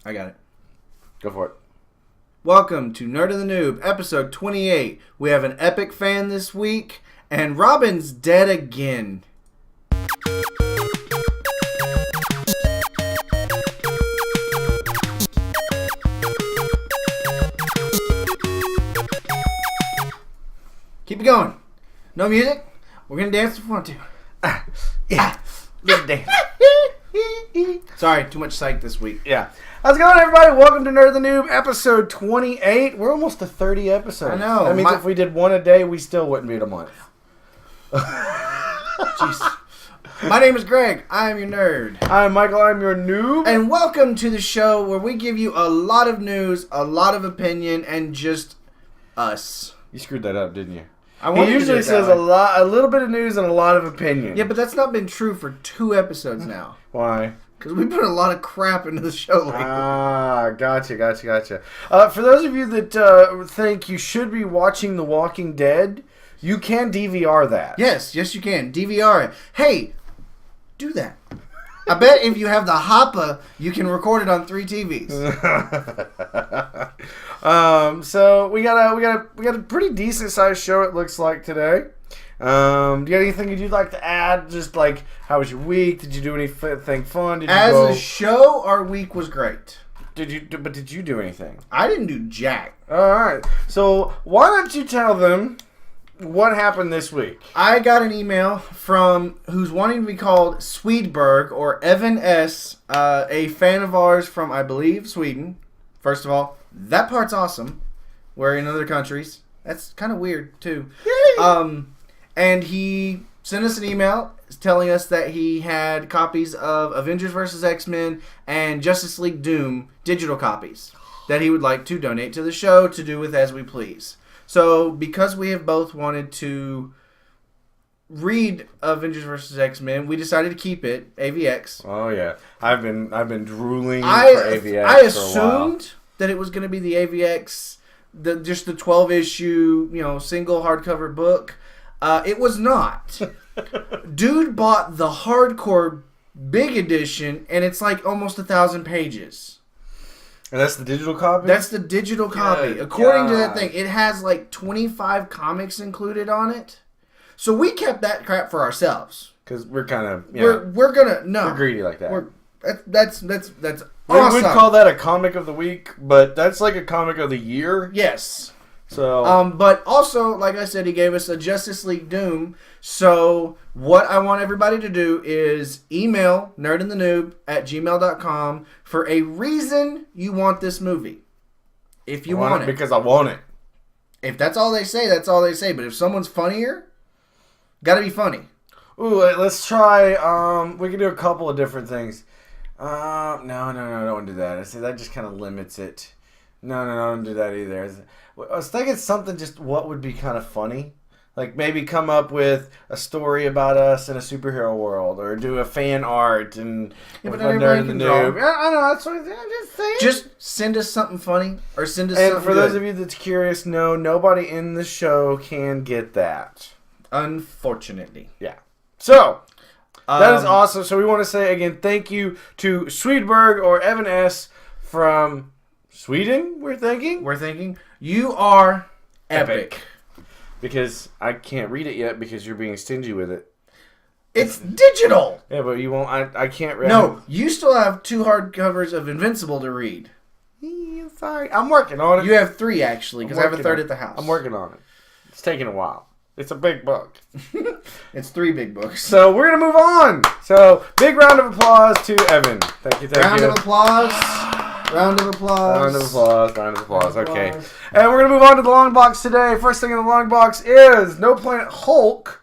I got it. Go for it. Welcome to Nerd and the Noob, episode 28. We have an epic fan this week, and Robin's dead again. Keep it going. No music? We're going to dance if we want to. Let's dance. Sorry, too much psych this week. Yeah. How's it going, everybody? Welcome to Nerd and the Noob, episode 28. We're almost to 30 episodes. I know. That means if we did one a day, we still wouldn't be at a month. Jeez. My name is Greg. I am your nerd. I'm Michael. I'm your noob. And welcome to the show where we give you a lot of news, a lot of opinion, and just us. You screwed that up, didn't you? He usually says a little bit of news and a lot of opinion. Yeah, but that's not been true for 2 episodes now. Why? Because we put a lot of crap into the show lately. Gotcha. For those of you that think you should be watching The Walking Dead, you can DVR that. Yes, you can. DVR it. Hey, do that. I bet if you have the Hoppa, you can record it on 3 TVs. So we got a pretty decent sized show, it looks like, today. Do you have anything you'd like to add? Just like, how was your week? Did you do anything fun? As a show, our week was great. Did you do anything? I didn't do jack. All right. So why don't you tell them what happened this week? I got an email from who's wanting to be called Swedberg or Evan S., a fan of ours from, I believe, Sweden. First of all, that part's awesome. We're in other countries. That's kind of weird, too. Yay! And he sent us an email telling us that he had copies of Avengers vs. X-Men and Justice League Doom digital copies that he would like to donate to the show to do with as we please. So, because we have both wanted to read Avengers vs. X-Men, we decided to keep it, AVX. Oh, yeah. I've been drooling for AVX I assumed that it was going to be the AVX, just the 12-issue, single hardcover book. It was not. Dude bought the hardcore big edition, and it's like almost 1,000 pages. And that's the digital copy? That's the digital copy. According to that thing, it has like 25 comics included on it. So we kept that crap for ourselves. Because we're kind of, we're gonna, no. We're greedy like that. That's awesome. We would call that a comic of the week, but that's like a comic of the year. Yes. So, but also, like I said, he gave us a Justice League Doom. So what I want everybody to do is email nerdandthenoob@gmail.com for a reason you want this movie. If you want it. Because I want it. If that's all they say, that's all they say. But if someone's funnier, gotta be funny. Ooh, let's try, we can do a couple of different things. No, don't do that. I say that just kind of limits it. No, don't do that either. I was thinking something just what would be kind of funny. Like maybe come up with a story about us in a superhero world, or do a fan art and but Nerd and the Noob. Yeah, I know, that's what I'm just saying. Just send us something funny, or send us and something for good. those of you that's curious, no, nobody in the show can get that. Unfortunately. Yeah. So, that is awesome. So we want to say again, thank you to Swedberg or Evan S. from Sweden, we're thinking. You are epic. Because I can't read it yet because you're being stingy with it. It's digital. Yeah, but you won't. I can't read. No, you still have 2 hardcovers of Invincible to read. Sorry, I'm working on it. You have 3 actually, because I have a 3rd at the house. I'm working on it. It's taking a while. It's a big book. It's 3 big books. So we're gonna move on. So big round of applause to Evan. Thank you. Round of applause. Okay. And we're going to move on to the long box today. First thing in the long box is No Planet Hulk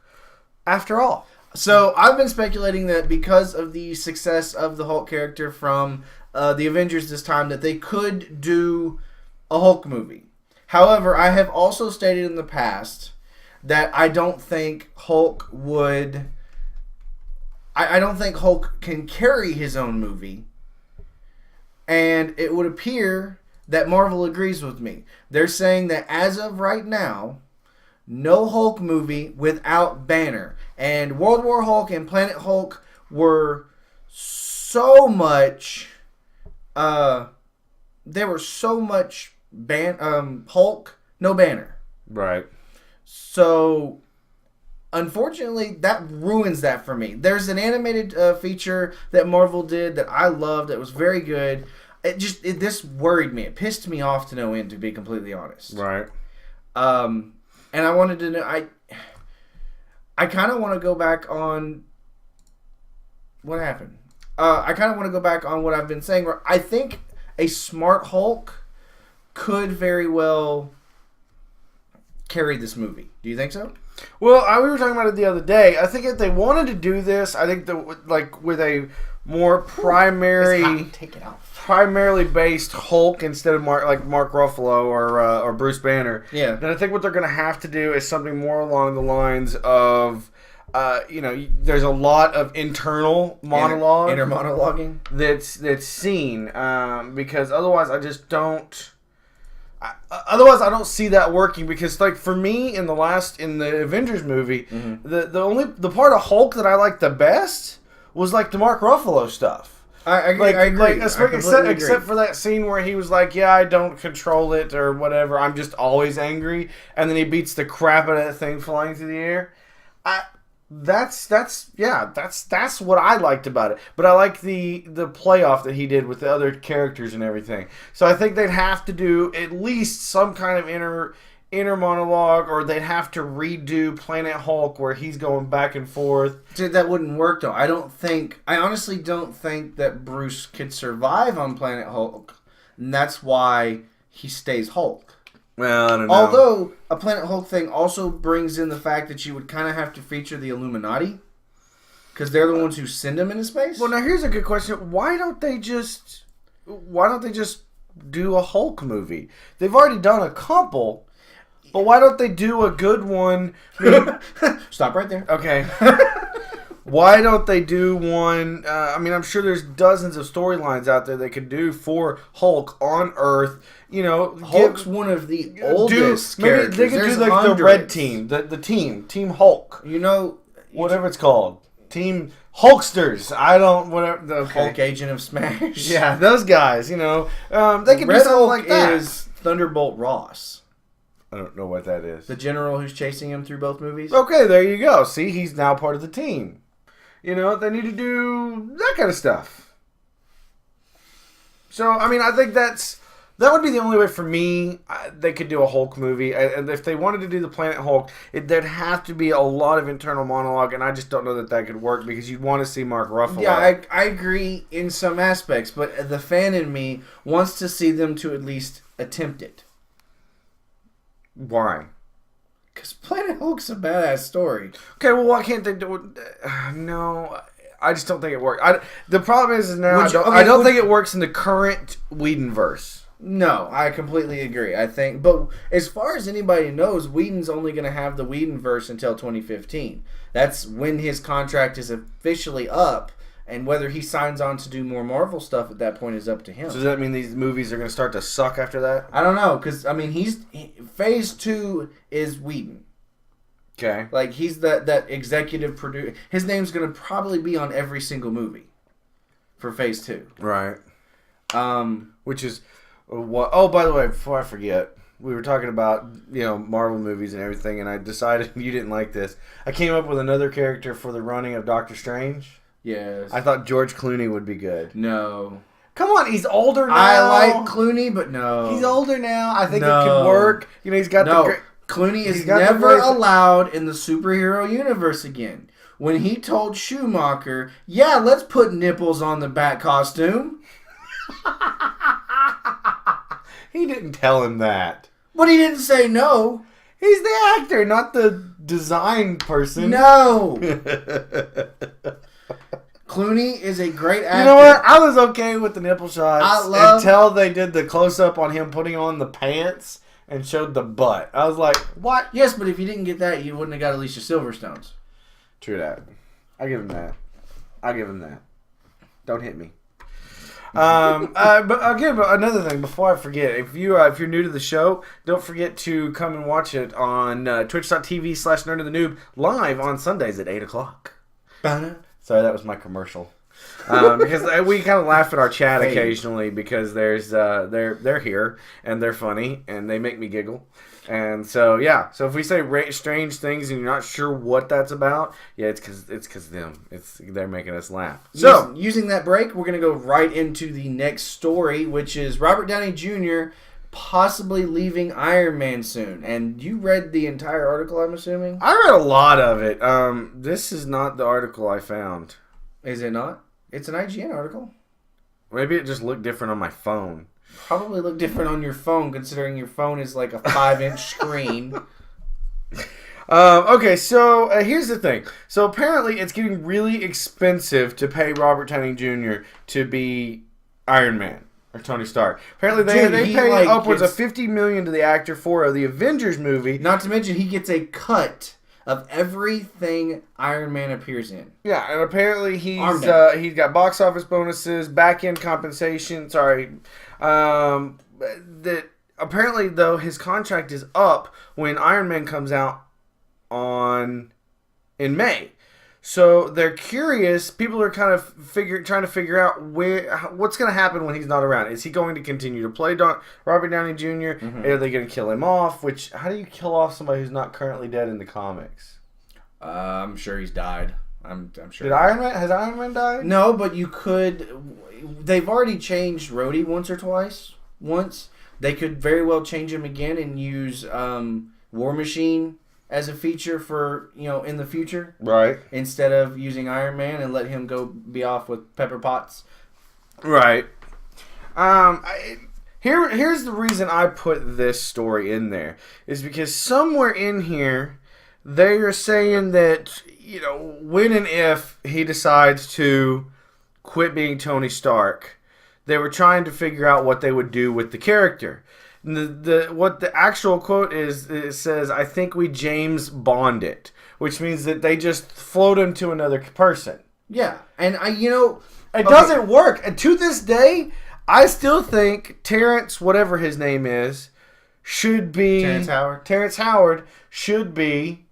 after all. So I've been speculating that because of the success of the Hulk character from the Avengers this time, that they could do a Hulk movie. However, I have also stated in the past that I don't think Hulk would... I don't think Hulk can carry his own movie. And it would appear that Marvel agrees with me. They're saying that as of right now, no Hulk movie without Banner. And World War Hulk and Planet Hulk were so much there was so much Hulk, no Banner. Right. So, unfortunately, that ruins that for me. There's an animated feature that Marvel did that I loved. That was very good. This worried me. It pissed me off to no end, to be completely honest. Right. And I wanted to know. I kind of want to go back on what happened. I kind of want to go back on what I've been saying. Where I think a smart Hulk could very well carry this movie. Do you think so? Well, we were talking about it the other day. I think if they wanted to do this, I think that like with a more primarily based Hulk instead of Mark Ruffalo or Bruce Banner. Yeah. Then I think what they're going to have to do is something more along the lines of, there's a lot of internal monologue, inner monologuing that's seen because otherwise I just don't. Otherwise, I don't see that working because, like, for me, in the Avengers movie, the part of Hulk that I liked the best was like the Mark Ruffalo stuff. I agree. Except for that scene where he was like, "Yeah, I don't control it or whatever. I'm just always angry," and then he beats the crap out of that thing flying through the air. That's what I liked about it. But I like the playoff that he did with the other characters and everything. So I think they'd have to do at least some kind of inner monologue, or they'd have to redo Planet Hulk where he's going back and forth. Dude, that wouldn't work though. I honestly don't think that Bruce could survive on Planet Hulk, and that's why he stays Hulk. Well, I don't know. Although a Planet Hulk thing also brings in the fact that you would kind of have to feature the Illuminati, because they're the ones who send him into space. Well, now here's a good question: Why don't they just do a Hulk movie? They've already done a couple, but why don't they do a good one? Stop right there. Okay. Why don't they do one? I'm sure there's dozens of storylines out there they could do for Hulk on Earth. Hulk's one of the oldest characters. Maybe they could do like the red team, the Team Hulk. Whatever it's called, Team Hulksters. Whatever. Hulk Agent of Smash. Yeah, those guys. They could do something like that. Is Thunderbolt Ross. I don't know what that is. The general who's chasing him through both movies. Okay, there you go. See, he's now part of the team. They need to do that kind of stuff. So, I think that would be the only way for me they could do a Hulk movie. And if they wanted to do the Planet Hulk, there'd have to be a lot of internal monologue, and I just don't know that could work because you'd want to see Mark Ruffalo. Yeah, I agree in some aspects, but the fan in me wants to see them to at least attempt it. Why? Because Planet Hulk's a badass story. Okay, well, why can't they do it? No, I just don't think it works. The problem is now I don't think it works in the current Whedonverse. No, I completely agree. I think, but as far as anybody knows, Whedon's only going to have the Whedonverse until 2015. That's when his contract is officially up, and whether he signs on to do more Marvel stuff at that point is up to him. So does that mean these movies are going to start to suck after that? I don't know, because Phase 2 is Whedon. Okay. Like, he's that executive producer. His name's going to probably be on every single movie for Phase 2. Right. Which is what? Oh, by the way, before I forget, we were talking about Marvel movies and everything, and I decided you didn't like this. I came up with another character for the running of Doctor Strange. Yes. I thought George Clooney would be good. No. Come on, he's older now. I like Clooney, but no. He's older now. I think it could work. He's got the... Clooney is never allowed in the superhero universe again. When he told Schumacher, yeah, let's put nipples on the Bat costume. He didn't tell him that. But he didn't say no. He's the actor, not the design person. No. Clooney is a great actor. You know what? I was okay with the nipple shots until they did the close-up on him putting on the pants and showed the butt. I was like, what? Yes, but if you didn't get that, you wouldn't have got Alicia Silverstone's. True that. I give him that. Don't hit me. But another thing, before I forget, if you're new to the show, don't forget to come and watch it on twitch.tv/nerdofthenoob live on Sundays at 8 o'clock. Sorry, that was my commercial. Because we kind of laugh at our chat Hey. occasionally because they're here and they're funny and they make me giggle. And so if we say strange things and you're not sure what that's about, it's because they're making us laugh. So using that break, we're gonna go right into the next story, which is Robert Downey Jr. possibly leaving Iron Man soon. And you read the entire article, I'm assuming? I read a lot of it. This is not the article I found. Is it not? It's an IGN article. Maybe it just looked different on my phone. Probably look different on your phone, considering your phone is like a 5-inch screen. Okay, so here's the thing. So apparently it's getting really expensive to pay Robert Downey Jr. to be Iron Man or Tony Stark. Apparently they pay upwards of $50 million to the actor for the Avengers movie. Not to mention he gets a cut of everything Iron Man appears in. Yeah, and apparently he's got box office bonuses, back end compensation. That apparently though his contract is up when Iron Man comes out in May. So they're curious. People are kind of trying to figure out what's going to happen when he's not around. Is he going to continue to play Robert Downey Jr.? Mm-hmm. Are they going to kill him off? How do you kill off somebody who's not currently dead in the comics? I'm sure he's died. I'm sure. Has Iron Man died? No, but you could. They've already changed Rhodey once or twice. They could very well change him again and use War Machine as a feature for, in the future. Right. Instead of using Iron Man and let him go be off with Pepper Potts. Right. Here's the reason I put this story in there. Is because somewhere in here, they are saying that, when and if he decides to quit being Tony Stark, they were trying to figure out what they would do with the character. What the actual quote is, it says, "I think we James Bond it," which means that they just float him to another person. Yeah, and it doesn't work. And to this day, I still think Terrence, whatever his name is, should be Terrence Howard should be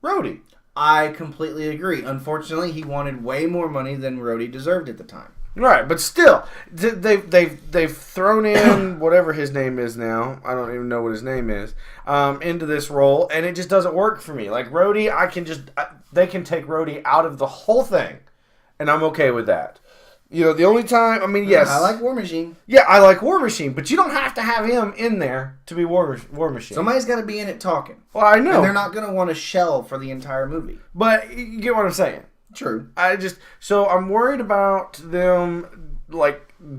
Rhodey. I completely agree. Unfortunately, he wanted way more money than Rhodey deserved at the time. Right, but still, they've thrown in whatever his name is now. I don't even know what his name is into this role, and it just doesn't work for me. Like Rhodey, they can take Rhodey out of the whole thing, and I'm okay with that. The only time, yes, I like War Machine. Yeah, I like War Machine, but you don't have to have him in there to be War Machine. Somebody's got to be in it talking. Well, I know, and they're not going to want to shell for the entire movie. But you get what I'm saying. True. So I'm worried about them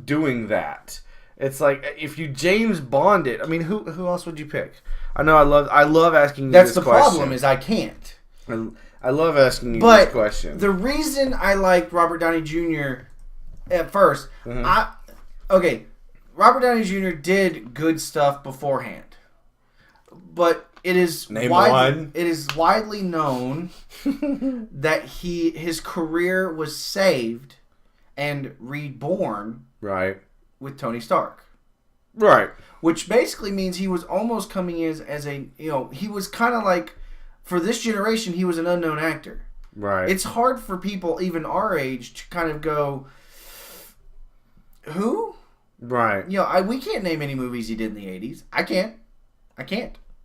doing that. It's like if you James Bond it. Who else would you pick? I know I love asking you this question. That's the problem is I can't. I love asking you this question. The reason I liked Robert Downey Jr. at first, Robert Downey Jr. did good stuff beforehand, but it is widely known that his career was saved and reborn with Tony Stark. Right. Which basically means he was almost coming in as he was kind of like, for this generation, he was an unknown actor. Right. It's hard for people even our age to kind of go, who? Right. We can't name any movies he did in the 80s. I can't.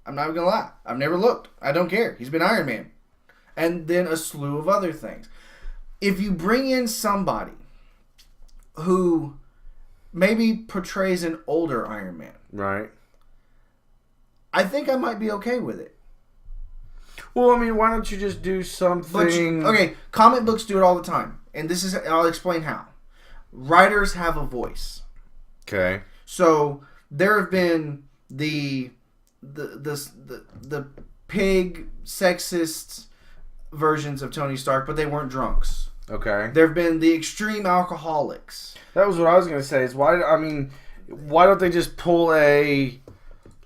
I'm not going to lie. I've never looked. I don't care. He's been Iron Man. And then a slew of other things. If you bring in somebody who maybe portrays an older Iron Man. Right. I think I might be okay with it. Well, why don't you just do something... Comic books do it all the time. And I'll explain how. Writers have a voice. Okay. So there have been the pig sexist versions of Tony Stark, but they weren't drunks. Okay. There have been the extreme alcoholics. That was what I was going to say. Is why don't they just pull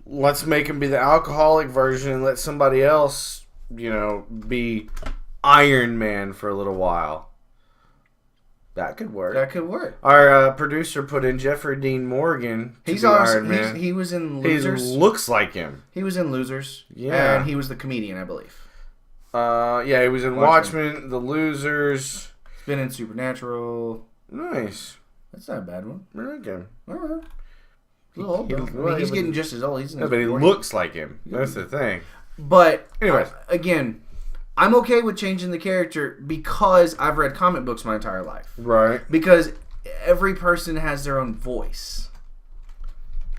let's make him be the alcoholic version and let somebody else, be Iron Man for a little while. That could work. Our producer put in Jeffrey Dean Morgan. He's Iron Man. He was in Losers. He looks like him. He was in Losers. Yeah. And he was the comedian, I believe. He was in Watchmen, The Losers. Been in Supernatural. Nice. That's not a bad one. Okay. All right. A little old, though. I mean, he's getting just as old. He's in his but he 40s. looks like him. That's the thing. But, anyways, again, I'm okay with changing the character because I've read comic books my entire life. Right. Because every person has their own voice.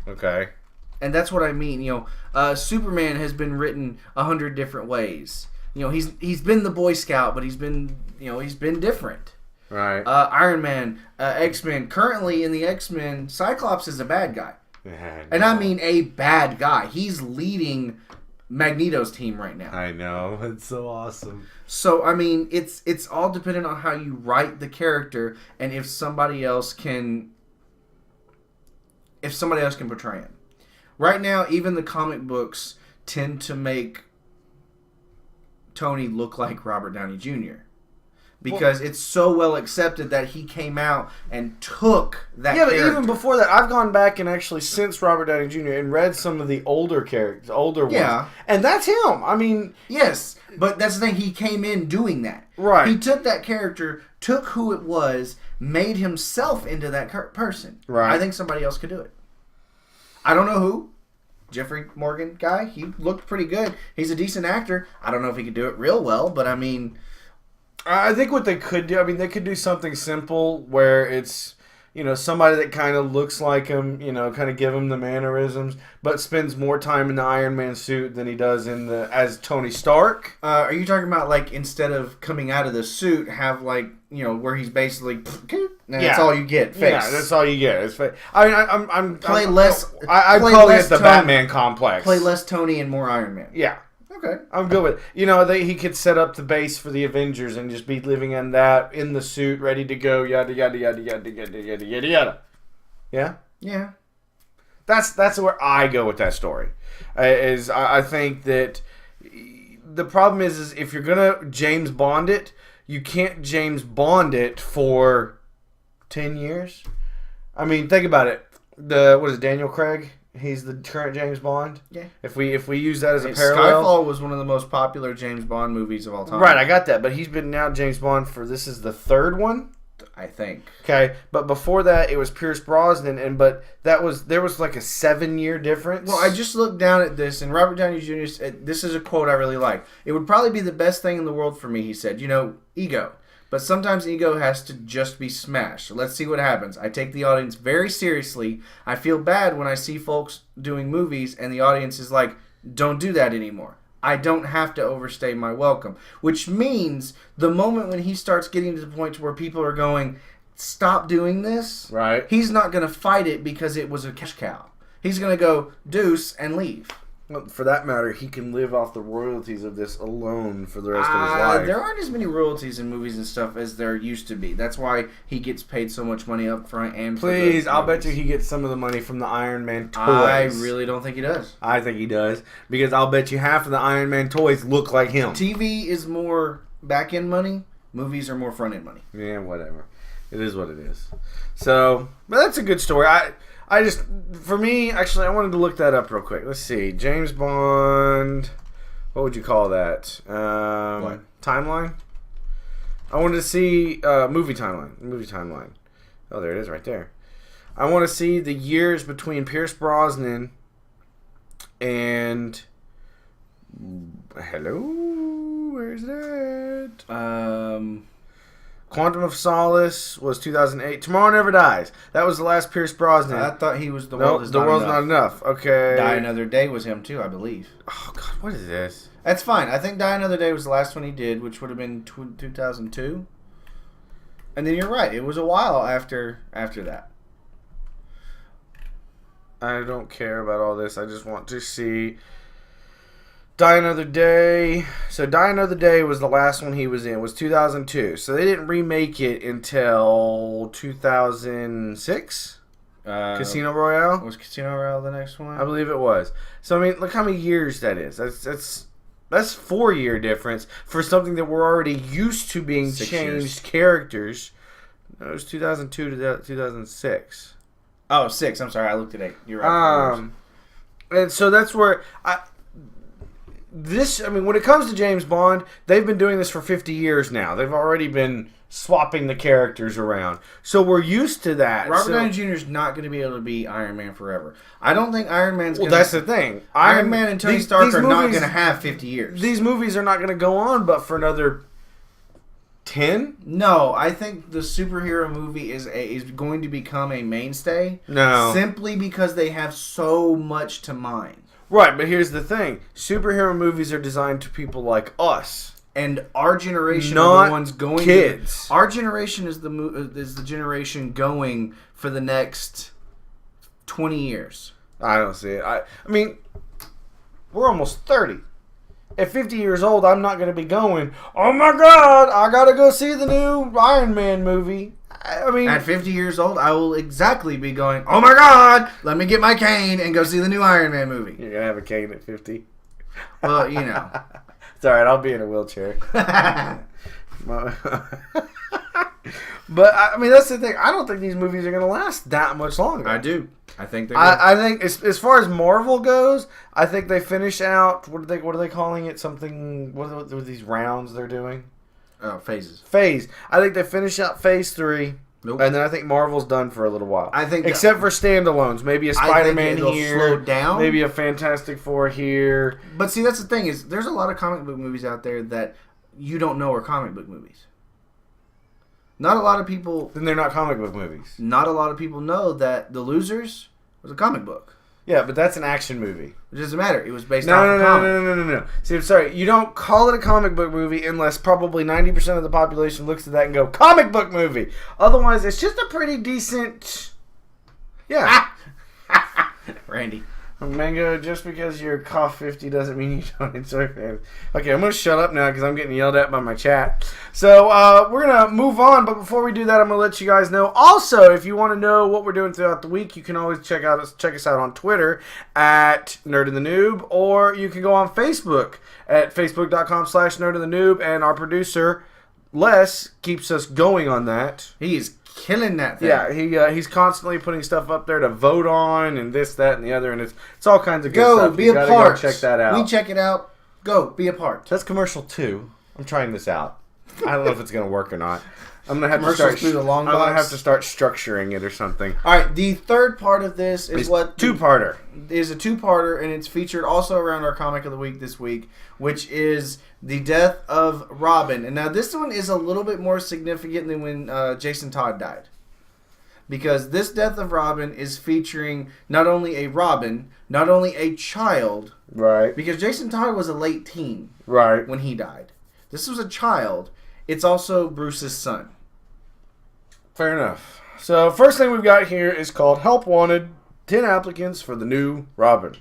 Okay. And that's what I mean. Superman has been written 100 different ways. He's been the Boy Scout, but he's been different. Right. Iron Man, X-Men. Currently in the X-Men, Cyclops is a bad guy. Yeah, and I mean a bad guy. He's leading Magneto's team right now. I know. It's so awesome. So, I mean, it's all dependent on how you write the character and if somebody else can portray him. Right now, even the comic books tend to make Tony look like Robert Downey Jr. Because it's so well accepted that he came out and took that character. Yeah, but even before that, I've gone back and actually since Robert Downey Jr. and read some of the older characters, older ones. Yeah. And that's him. I mean... Yes, but that's the thing. He came in doing that. Right. He took that character, took who it was, made himself into that person. Right. I think somebody else could do it. I don't know who. Jeffrey Morgan guy. He looked pretty good. He's a decent actor. I don't know if he could do it real well, but I mean... I think what they could do, they could do something simple where it's, somebody that kind of looks like him, kind of give him the mannerisms, but spends more time in the Iron Man suit than he does as Tony Stark. Are you talking about, like, instead of coming out of the suit, have, like, where he's basically, that's all you get, face. Yeah, that's all you get. It's face. I mean, I'm play less. I call it the Batman complex. Play less Tony and more Iron Man. Yeah. Okay. I'm good with it. He could set up the base for the Avengers and just be living in the suit, ready to go, yada, yada, yada, yada, yada, yada, yada, yada. Yeah? Yeah. That's where I go with that story. I think that the problem is if you're going to James Bond it, you can't James Bond it for 10 years. I mean, think about it. Daniel Craig? He's the current James Bond. Yeah. If we use that as a parallel, Skyfall was one of the most popular James Bond movies of all time. Right, I got that. But he's been now James Bond this is the third one, I think. Okay, but before that it was Pierce Brosnan, but there was like a 7-year difference. Well, I just looked down at this, and Robert Downey Jr. said, this is a quote I really like. It would probably be the best thing in the world for me, he said. Ego. But sometimes ego has to just be smashed. So let's see what happens. I take the audience very seriously. I feel bad when I see folks doing movies and the audience is like, don't do that anymore. I don't have to overstay my welcome. Which means the moment when he starts getting to the point where people are going, stop doing this, right? He's not going to fight it because it was a cash cow. He's going to go deuce and leave. Well, for that matter, he can live off the royalties of this alone for the rest of his life. There aren't as many royalties in movies and stuff as there used to be. That's why he gets paid so much money up front. And please, I'll bet you he gets some of the money from the Iron Man toys. I really don't think he does. I think he does. Because I'll bet you half of the Iron Man toys look like him. TV is more back-end money. Movies are more front-end money. Yeah, whatever. It is what it is. So, but that's a good story. For me, actually, I wanted to look that up real quick. Let's see. James Bond. What would you call that? What? Timeline? I wanted to see movie timeline. Oh, there it is right there. I want to see the years between Pierce Brosnan and... Hello? Where's that? Quantum of Solace was 2008. Tomorrow Never Dies. That was the last Pierce Brosnan. I thought he was The World's Not Enough. Okay. Die Another Day was him too, I believe. Oh, God. What is this? That's fine. I think Die Another Day was the last one he did, which would have been 2002. And then you're right. It was a while after that. I don't care about all this. I just want to see... Die Another Day. So Die Another Day was the last one he was in. It was 2002. So they didn't remake it until 2006. Casino Royale. Was Casino Royale the next one? I believe it was. So I mean, look how many years that is. That's 4-year difference for something that we're already used to being 6 changed years. Characters. No, it was 2002 to 2006. Oh, 6. I'm sorry. I looked at 8. You're right. And so that's where when it comes to James Bond, they've been doing this for 50 years now. They've already been swapping the characters around. So we're used to that. Robert Downey Jr. is not going to be able to be Iron Man forever. I don't think Iron Man's going to... Well, that's the thing. Iron Man and Tony Stark are not going to have 50 years. These movies are not going to go on but for another 10? No, I think the superhero movie is going to become a mainstay. No. Simply because they have so much to mine. Right, but here's the thing. Superhero movies are designed to people like us. And our generation not are the ones going kids. Our generation is the generation going for the next 20 years. I don't see it. I mean, we're almost 30. At 50 years old, I'm not going to be going, oh my God, I got to go see the new Iron Man movie. I mean, at 50 years old, I will exactly be going, oh my God, let me get my cane and go see the new Iron Man movie. You're going to have a cane at 50? Well, you know. It's all right. I'll be in a wheelchair. But, I mean, that's the thing. I don't think these movies are going to last that much longer. I do. I think they I think as far as Marvel goes, I think they finish out, what are they calling it? Something, what are these rounds they're doing? Oh, phases. Phase. I think they finish out phase 3. Nope. And then I think Marvel's done for a little while. I think except for standalones, maybe a Spider-Man here, slow down. Maybe a Fantastic Four here. But see, that's the thing is, there's a lot of comic book movies out there that you don't know are comic book movies. Not a lot of people. Then they're not comic book movies. Not a lot of people know that The Losers was a comic book. Yeah, but that's an action movie. It doesn't matter. It was based off a comic. No. See, I'm sorry. You don't call it a comic book movie unless probably 90% of the population looks at that and go, comic book movie. Otherwise, it's just a pretty decent... Yeah. Randy. Mango, just because you're cough 50 doesn't mean you don't enjoy fans. Okay, I'm going to shut up now because I'm getting yelled at by my chat. So, we're going to move on, but before we do that, I'm going to let you guys know. Also, if you want to know what we're doing throughout the week, you can always check us out on Twitter at Nerd and the Noob, or you can go on Facebook at facebook.com/nerdandthenoob, and our producer, Les, keeps us going on that. He is killing that thing. Yeah, he's constantly putting stuff up there to vote on and this, that, and the other, and it's all kinds of good stuff. Be a part. Go check that out. We check it out. Go, be a part. That's commercial 2. I'm trying this out. I don't know if it's going to work or not. I'm going to have to start structuring it or something. All right, the third part of this is two-parter. Is a two-parter, and it's featured also around our comic of the week this week, which is the death of Robin. And now this one is a little bit more significant than when Jason Todd died, because this death of Robin is featuring not only a Robin, not only a child, right? Because Jason Todd was a late teen, right, when he died. This was a child. It's also Bruce's son. Fair enough. So, first thing we've got here is called Help Wanted, 10 applicants for the new Robin.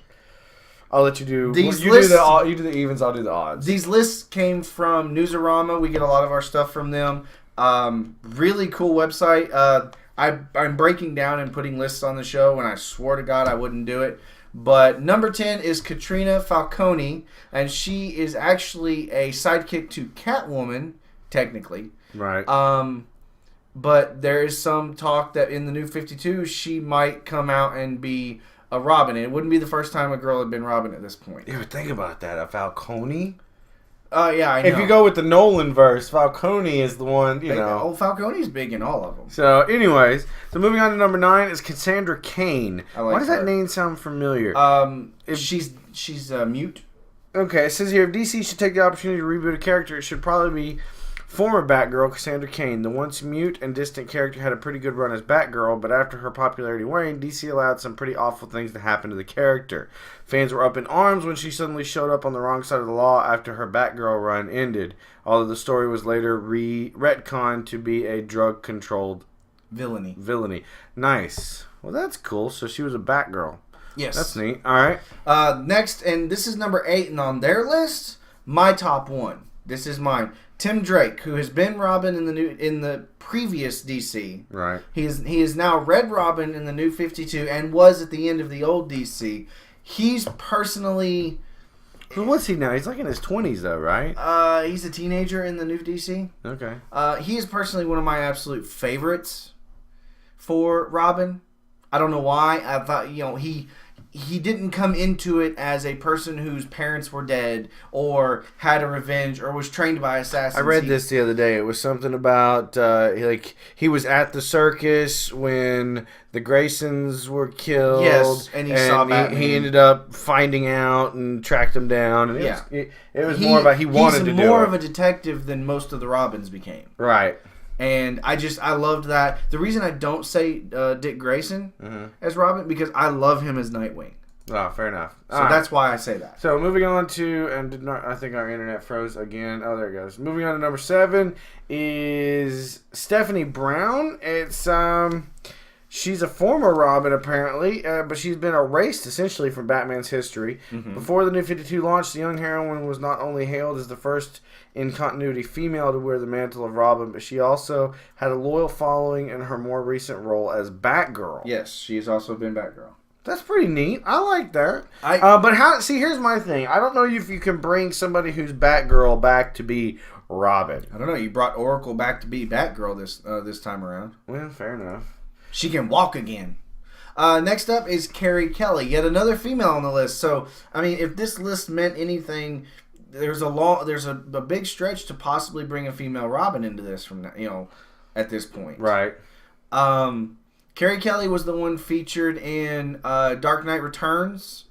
I'll let you do... You do the evens, I'll do the odds. These lists came from Newsarama. We get a lot of our stuff from them. Really cool website. I'm breaking down and putting lists on the show, and I swore to God I wouldn't do it. But number 10 is Katrina Falcone, and she is actually a sidekick to Catwoman, technically. Right. But there is some talk that in the New 52, she might come out and be a Robin. And it wouldn't be the first time a girl had been Robin at this point. You ever think about that? A Falcone? Yeah, I know. If you go with the Nolan verse, Falcone is the one, you know. Oh, Falcone's big in all of them. So, anyways, so moving on to number 9 is Cassandra Cain. Why does that name sound familiar? She's mute. Okay, it says here, if DC should take the opportunity to reboot a character, it should probably be former Batgirl Cassandra Cain. The once mute and distant character had a pretty good run as Batgirl, but after her popularity waned, DC allowed some pretty awful things to happen to the character. Fans were up in arms when she suddenly showed up on the wrong side of the law after her Batgirl run ended, although the story was later retconned to be a drug-controlled villainy. Nice. Well, that's cool. So she was a Batgirl. Yes. That's neat. All right. Next, and this is number 8, and on their list, my top one. This is mine. Tim Drake, who has been Robin in the previous DC. Right. He is now Red Robin in the New 52 and was at the end of the old DC. He's personally... Who was he now? He's like in his 20s though, right? He's a teenager in the New DC. Okay. He is personally one of my absolute favorites for Robin. I don't know why. I thought, he didn't come into it as a person whose parents were dead or had a revenge or was trained by assassins. I read this the other day. It was something about he was at the circus when the Graysons were killed. Yes, and saw Batman. He ended up finding out and tracked them down. And it was more about he wanted to do it. He's more of a detective than most of the Robins became. Right. And I loved that. The reason I don't say Dick Grayson as Robin, because I love him as Nightwing. Oh, fair enough. So that's why I say that. So moving on to, I think our internet froze again. Oh, there it goes. Moving on to number 7 is Stephanie Brown. It's she's a former Robin apparently, but she's been erased essentially from Batman's history. Mm-hmm. Before the New 52 launched, the young heroine was not only hailed as the first in continuity female to wear the mantle of Robin, but she also had a loyal following in her more recent role as Batgirl. Yes, she's also been Batgirl. That's pretty neat. I like that. But how? See, here's my thing. I don't know if you can bring somebody who's Batgirl back to be Robin. I don't know. You brought Oracle back to be Batgirl this time around. Well, fair enough. She can walk again. Next up is Carrie Kelly, yet another female on the list. So, I mean, if this list meant anything, there's a big stretch to possibly bring a female Robin into this from at this point. Right. Carrie Kelly was the one featured in Dark Knight Returns.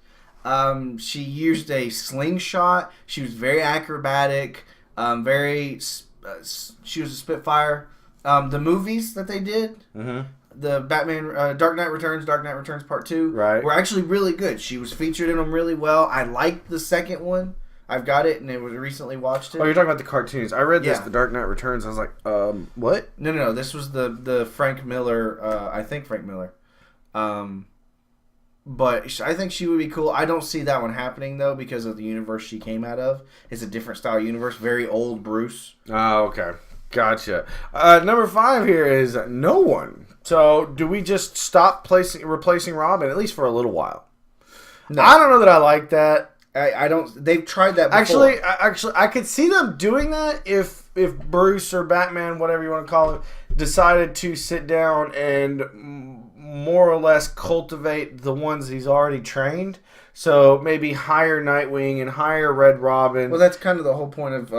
She used a slingshot. She was very acrobatic. She was a Spitfire. The movies that they did. Mm-hmm. The Batman, Dark Knight Returns Part 2 were actually really good. She was featured in them really well. I liked the second one. I've got it, and it was recently watched it. Oh, you're talking about the cartoons. I read this, The Dark Knight Returns. I was like, what? No. This was the Frank Miller, I think Frank Miller. But I think she would be cool. I don't see that one happening, though, because of the universe she came out of. It's a different style universe. Very old Bruce. Oh, okay. Gotcha. Number 5 here is no one. So, do we just stop replacing Robin, at least for a little while? No. I don't know that I like that. I don't. They've tried that before. Actually, I could see them doing that if Bruce or Batman, whatever you want to call it, decided to sit down and more or less cultivate the ones he's already trained. So maybe hire Nightwing and hire Red Robin. Well, that's kind of the whole point of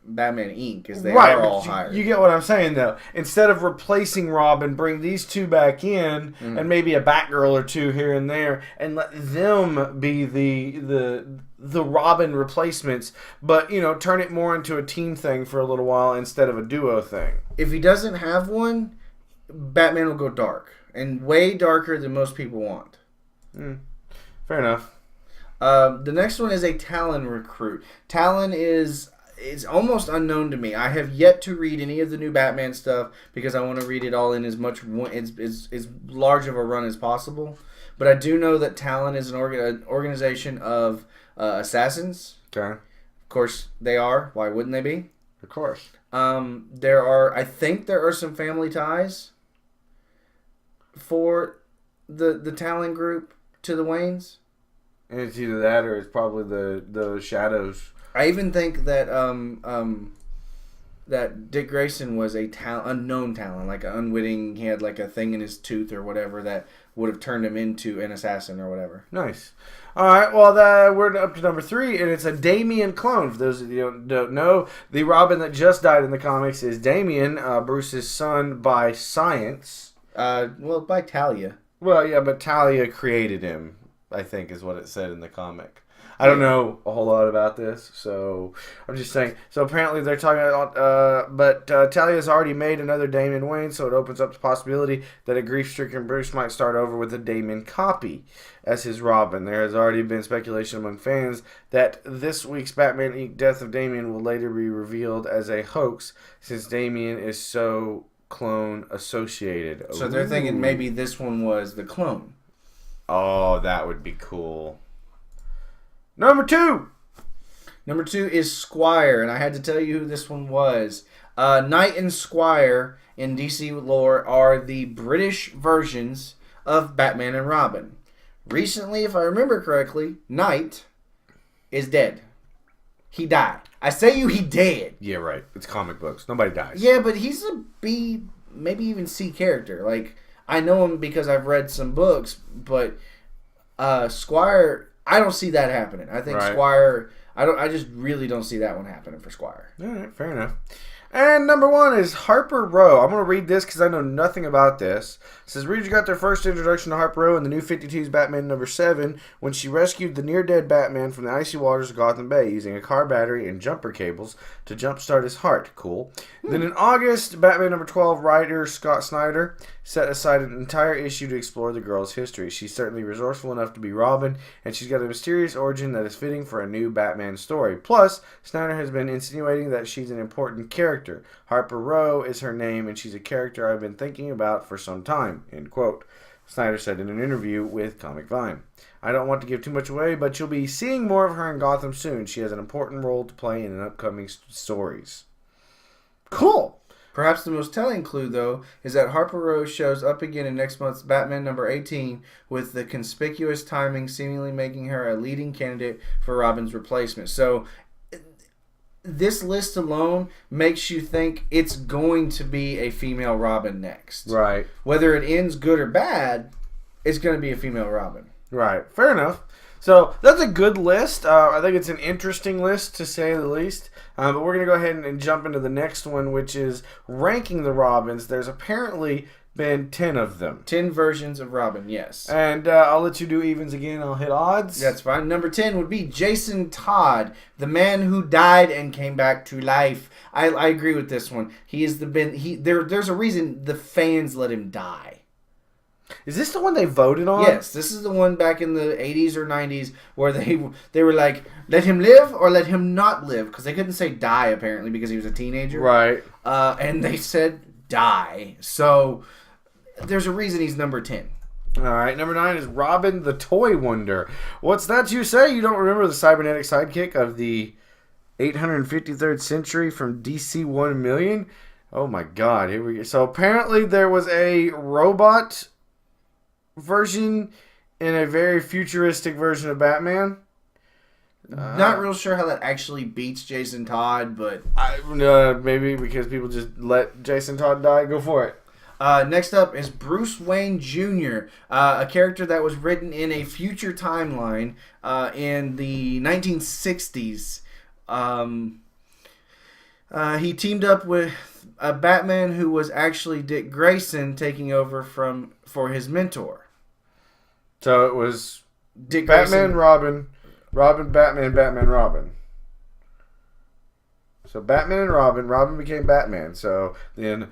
Batman Inc. is they are all hired. You get what I'm saying, though. Instead of replacing Robin, bring these two back in and maybe a Batgirl or two here and there, and let them be the Robin replacements. But turn it more into a team thing for a little while instead of a duo thing. If he doesn't have one, Batman will go dark, and way darker than most people want. Fair enough. The next one is a Talon recruit. Talon is almost unknown to me. I have yet to read any of the new Batman stuff because I want to read it all in as large of a run as possible. But I do know that Talon is an organization of assassins. Okay. Of course they are. Why wouldn't they be? Of course. I think there are some family ties for the Talon group to the Waynes. And it's either that or it's probably the Shadows. I even think that that Dick Grayson was a unknown Talon, like an unwitting. He had like a thing in his tooth or whatever that would have turned him into an assassin or whatever. Nice. All right. Well, we're up to number 3, and it's a Damian clone. For those of you who don't know, the Robin that just died in the comics is Damian, Bruce's son by science. By Talia. Well, yeah, but Talia created him, I think is what it said in the comic. I don't know a whole lot about this, so I'm just saying. So apparently they're talking about, but Talia's already made another Damian Wayne, so it opens up the possibility that a grief-stricken Bruce might start over with a Damian copy as his Robin. There has already been speculation among fans that this week's Batman Inc. Death of Damian will later be revealed as a hoax, since Damian is so clone associated. So they're thinking maybe this one was the clone. Oh, that would be cool. Number 2 is Squire, and I had to tell you who this one was. Knight and Squire in DC lore are the British versions of Batman and Robin. Recently, if I remember correctly, Knight is dead. He died. I say he dead. Yeah, right. It's comic books. Nobody dies. Yeah, but he's a B, maybe even C character. Like, I know him because I've read some books, but Squire, I don't see that happening. I think Squire, I just really don't see that one happening for Squire. All right, fair enough. And number 1 is Harper Row. I'm going to read this because I know nothing about this. It says, readers got their first introduction to Harper Row in the New 52's Batman number 7 when she rescued the near-dead Batman from the icy waters of Gotham Bay using a car battery and jumper cables to jumpstart his heart. Cool. Then in August, Batman number 12 writer Scott Snyder set aside an entire issue to explore the girl's history. She's certainly resourceful enough to be Robin, and she's got a mysterious origin that is fitting for a new Batman story. Plus, Snyder has been insinuating that she's an important character. Harper Row is her name, and she's a character I've been thinking about for some time, end quote. Snyder said in an interview with Comic Vine. I don't want to give too much away, but you'll be seeing more of her in Gotham soon. She has an important role to play in upcoming stories. Cool. Perhaps the most telling clue, though, is that Harper Row shows up again in next month's Batman number 18, with the conspicuous timing seemingly making her a leading candidate for Robin's replacement. So, this list alone makes you think it's going to be a female Robin next. Right. Whether it ends good or bad, it's going to be a female Robin. Right. Fair enough. So, that's a good list. I think it's an interesting list, to say the least. But we're going to go ahead and jump into the next one, which is ranking the Robins. There's apparently been 10 of them. 10 versions of Robin, yes. And I'll let you do evens again. I'll hit odds. That's fine. Number 10 would be Jason Todd, the man who died and came back to life. I agree with this one. He is there's a reason the fans let him die. Is this the one they voted on? Yes, this is the one back in the 80s or 90s where they were like, let him live or let him not live, because they couldn't say die apparently because he was a teenager. Right. And they said die. So there's a reason he's number 10. All right, number 9 is Robin the Toy Wonder. What's that you say? You don't remember the cybernetic sidekick of the 853rd century from DC 1 million? Oh my god, here we go. So apparently there was a robot version in a very futuristic version of Batman. Not real sure how that actually beats Jason Todd, but maybe because people just let Jason Todd die. Go for it. Next up is Bruce Wayne Jr., a character that was written in a future timeline in the 1960s. He teamed up with a Batman who was actually Dick Grayson, taking over for his mentor. So it was Dick Batman, Grayson. Robin, Batman, Batman, Robin. So Batman and Robin became Batman. So then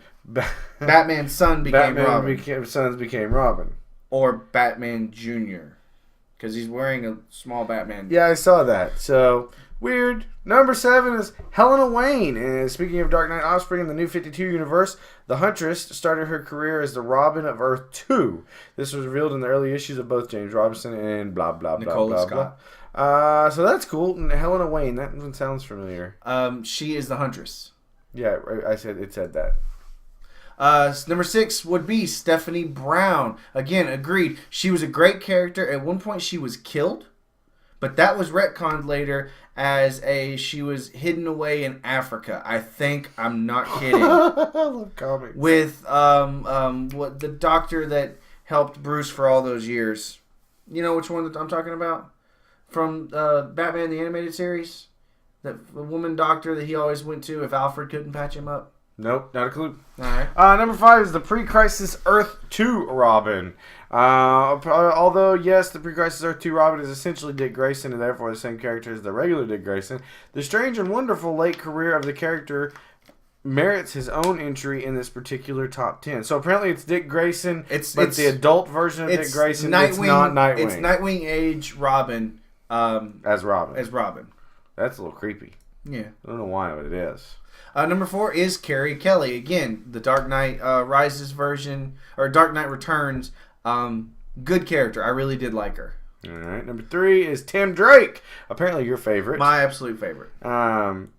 Batman's son became Robin. Sons became Robin. Or Batman Jr. Because he's wearing a small Batman. Yeah, I saw that. So, weird. Number 7 is Helena Wayne. And speaking of Dark Knight Offspring in the New 52 universe, the Huntress started her career as the Robin of Earth 2. This was revealed in the early issues of both James Robinson and blah, blah, blah, Nicole blah, Scott. blah. So that's cool. And Helena Wayne, that one sounds familiar. She is the Huntress. Yeah, it said that. Number 6 would be Stephanie Brown. Again, agreed. She was a great character. At one point, she was killed, but that was retconned later as she was hidden away in Africa. I think. I'm not kidding. I love comics. With the doctor that helped Bruce for all those years. You know which one that I'm talking about? From Batman the Animated Series? That woman doctor that he always went to if Alfred couldn't patch him up? Nope, not a clue. Alright. Number 5 is the pre-crisis Earth 2 Robin. Although, yes, the pre-crisis Earth 2 Robin is essentially Dick Grayson and therefore the same character as the regular Dick Grayson, the strange and wonderful late career of the character merits his own entry in this particular top 10. So apparently it's Dick Grayson, but it's the adult version of Dick Grayson. It's not Nightwing. It's Nightwing age Robin. As Robin. As Robin. That's a little creepy. Yeah. I don't know why, but it is. Number 4 is Carrie Kelly. Again, the Dark Knight Rises version, or Dark Knight Returns. Good character. I really did like her. All right. Number 3 is Tim Drake. Apparently your favorite. My absolute favorite.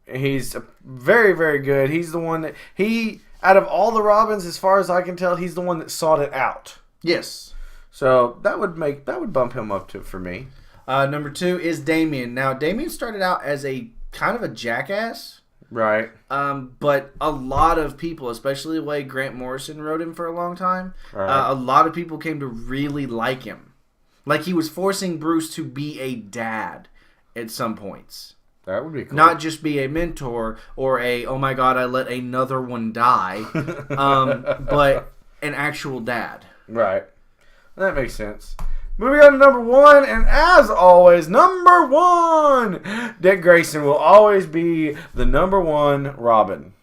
He's very, very good. He's the one that out of all the Robins, as far as I can tell, he's the one that sought it out. Yes. So that would bump him up for me. Number 2 is Damian. Now, Damian started out as a kind of a jackass. Right. But a lot of people, especially the way Grant Morrison wrote him for a long time, right. A lot of people came to really like him. Like he was forcing Bruce to be a dad at some points. That would be cool. Not just be a mentor or a, oh my god, I let another one die, but an actual dad. Right. That makes sense. Moving on to number 1, and as always, number 1! Dick Grayson will always be the number 1 Robin.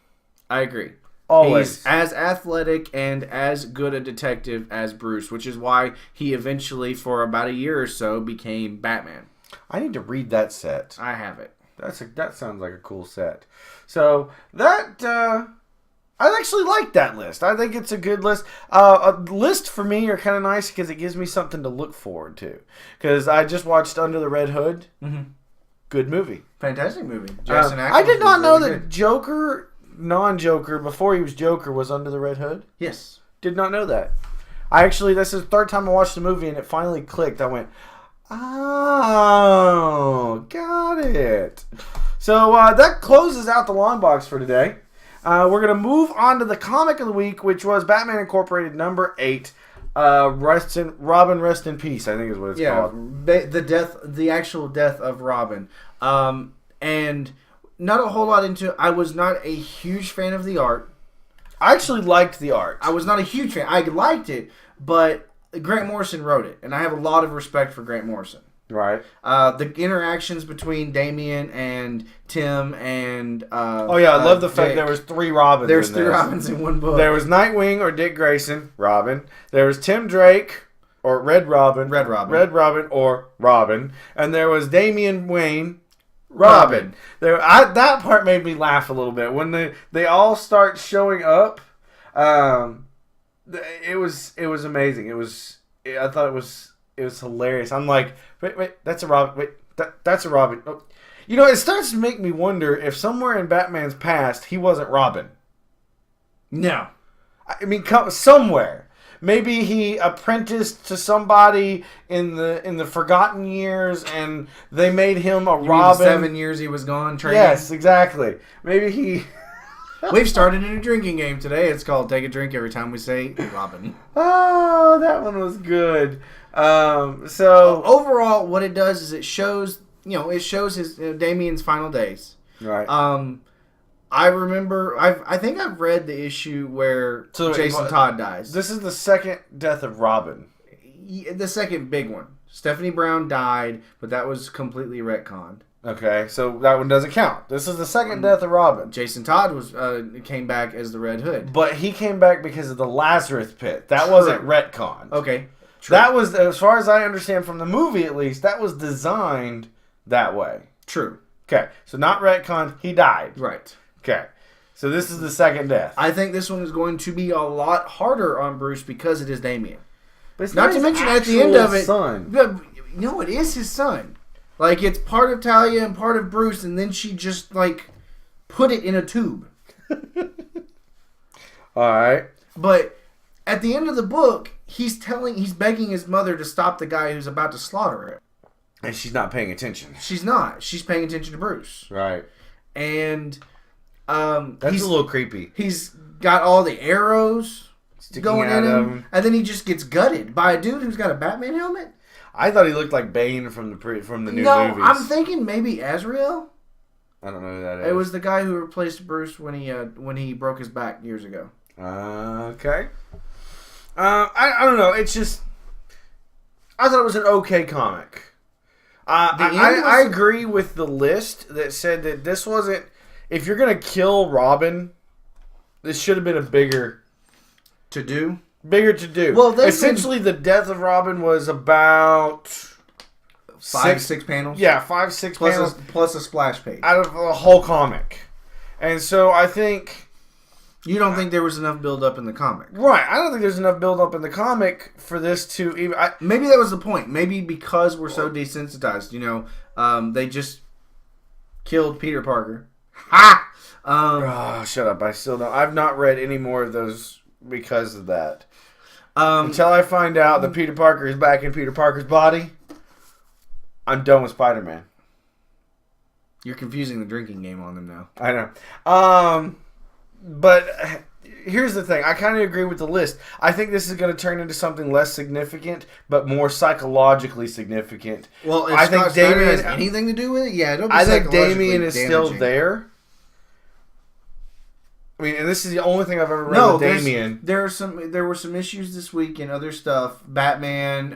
I agree. Always. He's as athletic and as good a detective as Bruce, which is why he eventually, for about a year or so, became Batman. I need to read that set. I have it. That sounds like a cool set. So that I actually like that list. I think it's a good list. A list for me are kind of nice because it gives me something to look forward to. Because I just watched Under the Red Hood. Mm-hmm. Good movie. Fantastic movie. Jason I did not know that good. Joker, non-Joker, before he was Joker, was Under the Red Hood. Yes. Did not know that. This is the third time I watched the movie and it finally clicked. I went, oh, got it. So that closes out the long box for today. We're going to move on to the comic of the week, which was Batman Incorporated number 8. Robin Rest in Peace, I think is what it's called. The actual death of Robin. And not a whole lot into it. I was not a huge fan of the art. I actually liked the art. I was not a huge fan. I liked it, but Grant Morrison wrote it, and I have a lot of respect for Grant Morrison. Right. The interactions between Damian and Tim and I love the fact there was 3 Robins. There's 3 Robins in one book. There was Nightwing or Dick Grayson, Robin. There was Tim Drake or Red Robin, or Robin, and there was Damian Wayne, Robin. That part made me laugh a little bit when they all start showing up. It was amazing. I thought it was hilarious. I'm like, wait, that's a Robin. Wait, that's a Robin. Oh. You know, it starts to make me wonder if somewhere in Batman's past he wasn't Robin. No, I mean, somewhere. Maybe he apprenticed to somebody in the forgotten years, and they made him a Robin. 7 years he was gone training. Yes, exactly. Maybe he. We've started a drinking game today. It's called Take a Drink Every Time We Say Robin. Oh, that one was good. So overall, what it does is it shows his Damian's final days. Right. I remember. I think I've read the issue where Jason Todd dies. This is the second death of Robin. The second big one. Stephanie Brown died, but that was completely retconned. Okay, so that one doesn't count. This is the second death of Robin. Jason Todd came back as the Red Hood, but he came back because of the Lazarus Pit. That wasn't retconned. Okay, true. That was, as far as I understand from the movie at least, that was designed that way. True. Okay, so not retconned. He died. Right. Okay, so this is the second death. I think this one is going to be a lot harder on Bruce because it is Damian. But it's not to mention at the end of it, son. No, it is his son. Like, it's part of Talia and part of Bruce, and then she just, put it in a tube. Alright. But at the end of the book, he's begging his mother to stop the guy who's about to slaughter her. And she's not paying attention. She's not. She's paying attention to Bruce. Right. And that's a little creepy. He's got all the arrows sticking going out in of him, and then he just gets gutted by a dude who's got a Batman helmet. I thought he looked like Bane from the new movies. No, I'm thinking maybe Azrael. I don't know who that is. It was the guy who replaced Bruce when he broke his back years ago. Okay. I don't know. It's just I thought it was an okay comic. I agree with the list that said that this wasn't. If you're gonna kill Robin, this should have been a bigger to do. Well, essentially, the death of Robin was about 5-6 panels. Yeah, 5-6 panels plus a splash page out of a whole comic. And so I think you don't think there was enough build up in the comic, right? I don't think there's enough build up in the comic for this to even. Maybe that was the point. Maybe because we're so desensitized, they just killed Peter Parker. Ha! Shut up! I still don't. I've not read any more of those because of that. Until I find out that Peter Parker is back in Peter Parker's body, I'm done with Spider-Man. You're confusing the drinking game on them now. I know. But here's the thing. I kind of agree with the list. I think this is going to turn into something less significant, but more psychologically significant. Well, I think Damian has anything to do with it. Yeah, it'll be I think psychologically Damian is still damaging. there. I mean, and this is the only thing I've ever read with Damian. There were some issues this week and other stuff. Batman,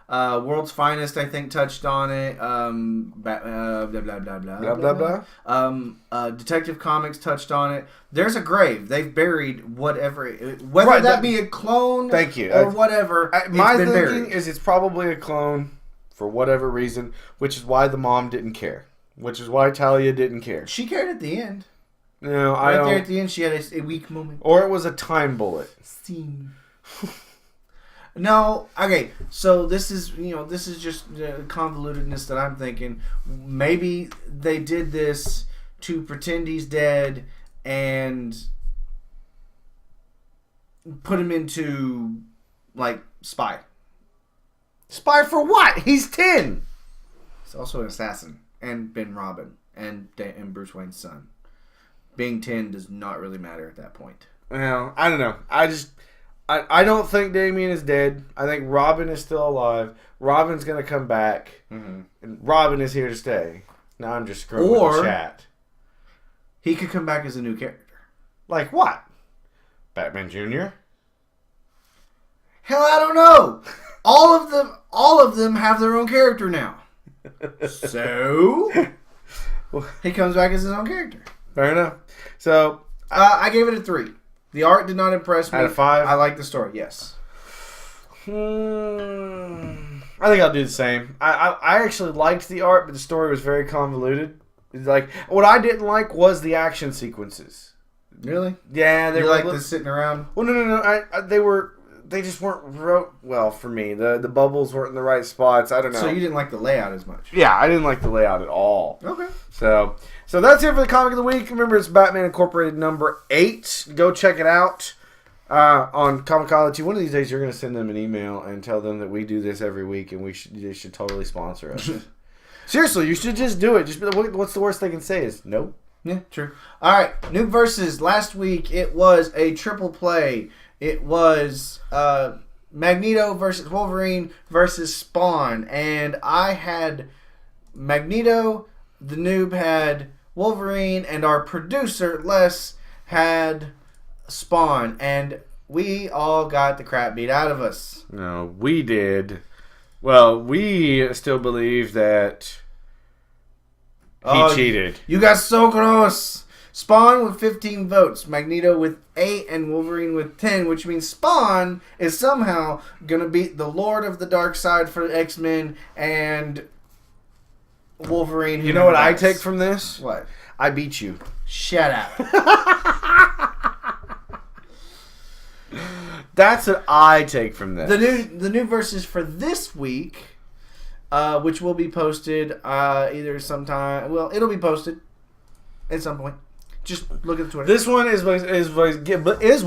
World's Finest, I think, touched on it. Blah blah blah blah. Detective Comics touched on it. There's a grave. They've buried whatever, whether that be a clone. Thank you. Or whatever. My thinking is it's probably a clone for whatever reason, which is why the mom didn't care. Which is why Talia didn't care. She cared at the end. No, I don't. Right there at the end, she had a weak moment. Or it was a time bullet. Scene. No, okay. So this is just the convolutedness that I'm thinking. Maybe they did this to pretend he's dead and put him into like spy. Spy for what? He's 10. He's also an assassin and been Robin and Bruce Wayne's son. Being 10 does not really matter at that point. Well, I don't know. I don't think Damian is dead. I think Robin is still alive. Robin's going to come back. Mm-hmm. And Robin is here to stay. Now I'm just screwing with the chat. He could come back as a new character. Like what? Batman Jr.? Hell, I don't know. All of them have their own character now. So he comes back as his own character. Fair enough. So I gave it a 3. The art did not impress me. Out of 5? I like the story, yes. I think I'll do the same. I actually liked the art, but the story was very convoluted. Like, what I didn't like was the action sequences. Really? Yeah, they were like the sitting around. Well, no. They just weren't wrote well for me. The bubbles weren't in the right spots. I don't know. So you didn't like the layout as much? Yeah, I didn't like the layout at all. Okay. So that's it for the comic of the week. Remember, it's Batman Incorporated number 8. Go check it out on Comicology. One of these days, you're going to send them an email and tell them that we do this every week, and they should totally sponsor us. Seriously, you should just do it. Just be like, what's the worst they can say is no. Yeah, true. All right, Noob Versus. Last week, it was a triple play. It was Magneto versus Wolverine versus Spawn, and I had Magneto. The Noob had Wolverine, and our producer Les had Spawn, and we all got the crap beat out of us. No, we did. Well, we still believe that he cheated. You got so close. Spawn with 15 votes, Magneto with 8, and Wolverine with 10, which means Spawn is somehow going to beat the Lord of the Dark Side for X-Men and Wolverine. You know what I take from this? What? I beat you. Shut up. That's what I take from this. The new verses for this week, which will be posted either sometime. Well, it'll be posted at some point. Just look at the Twitter. This one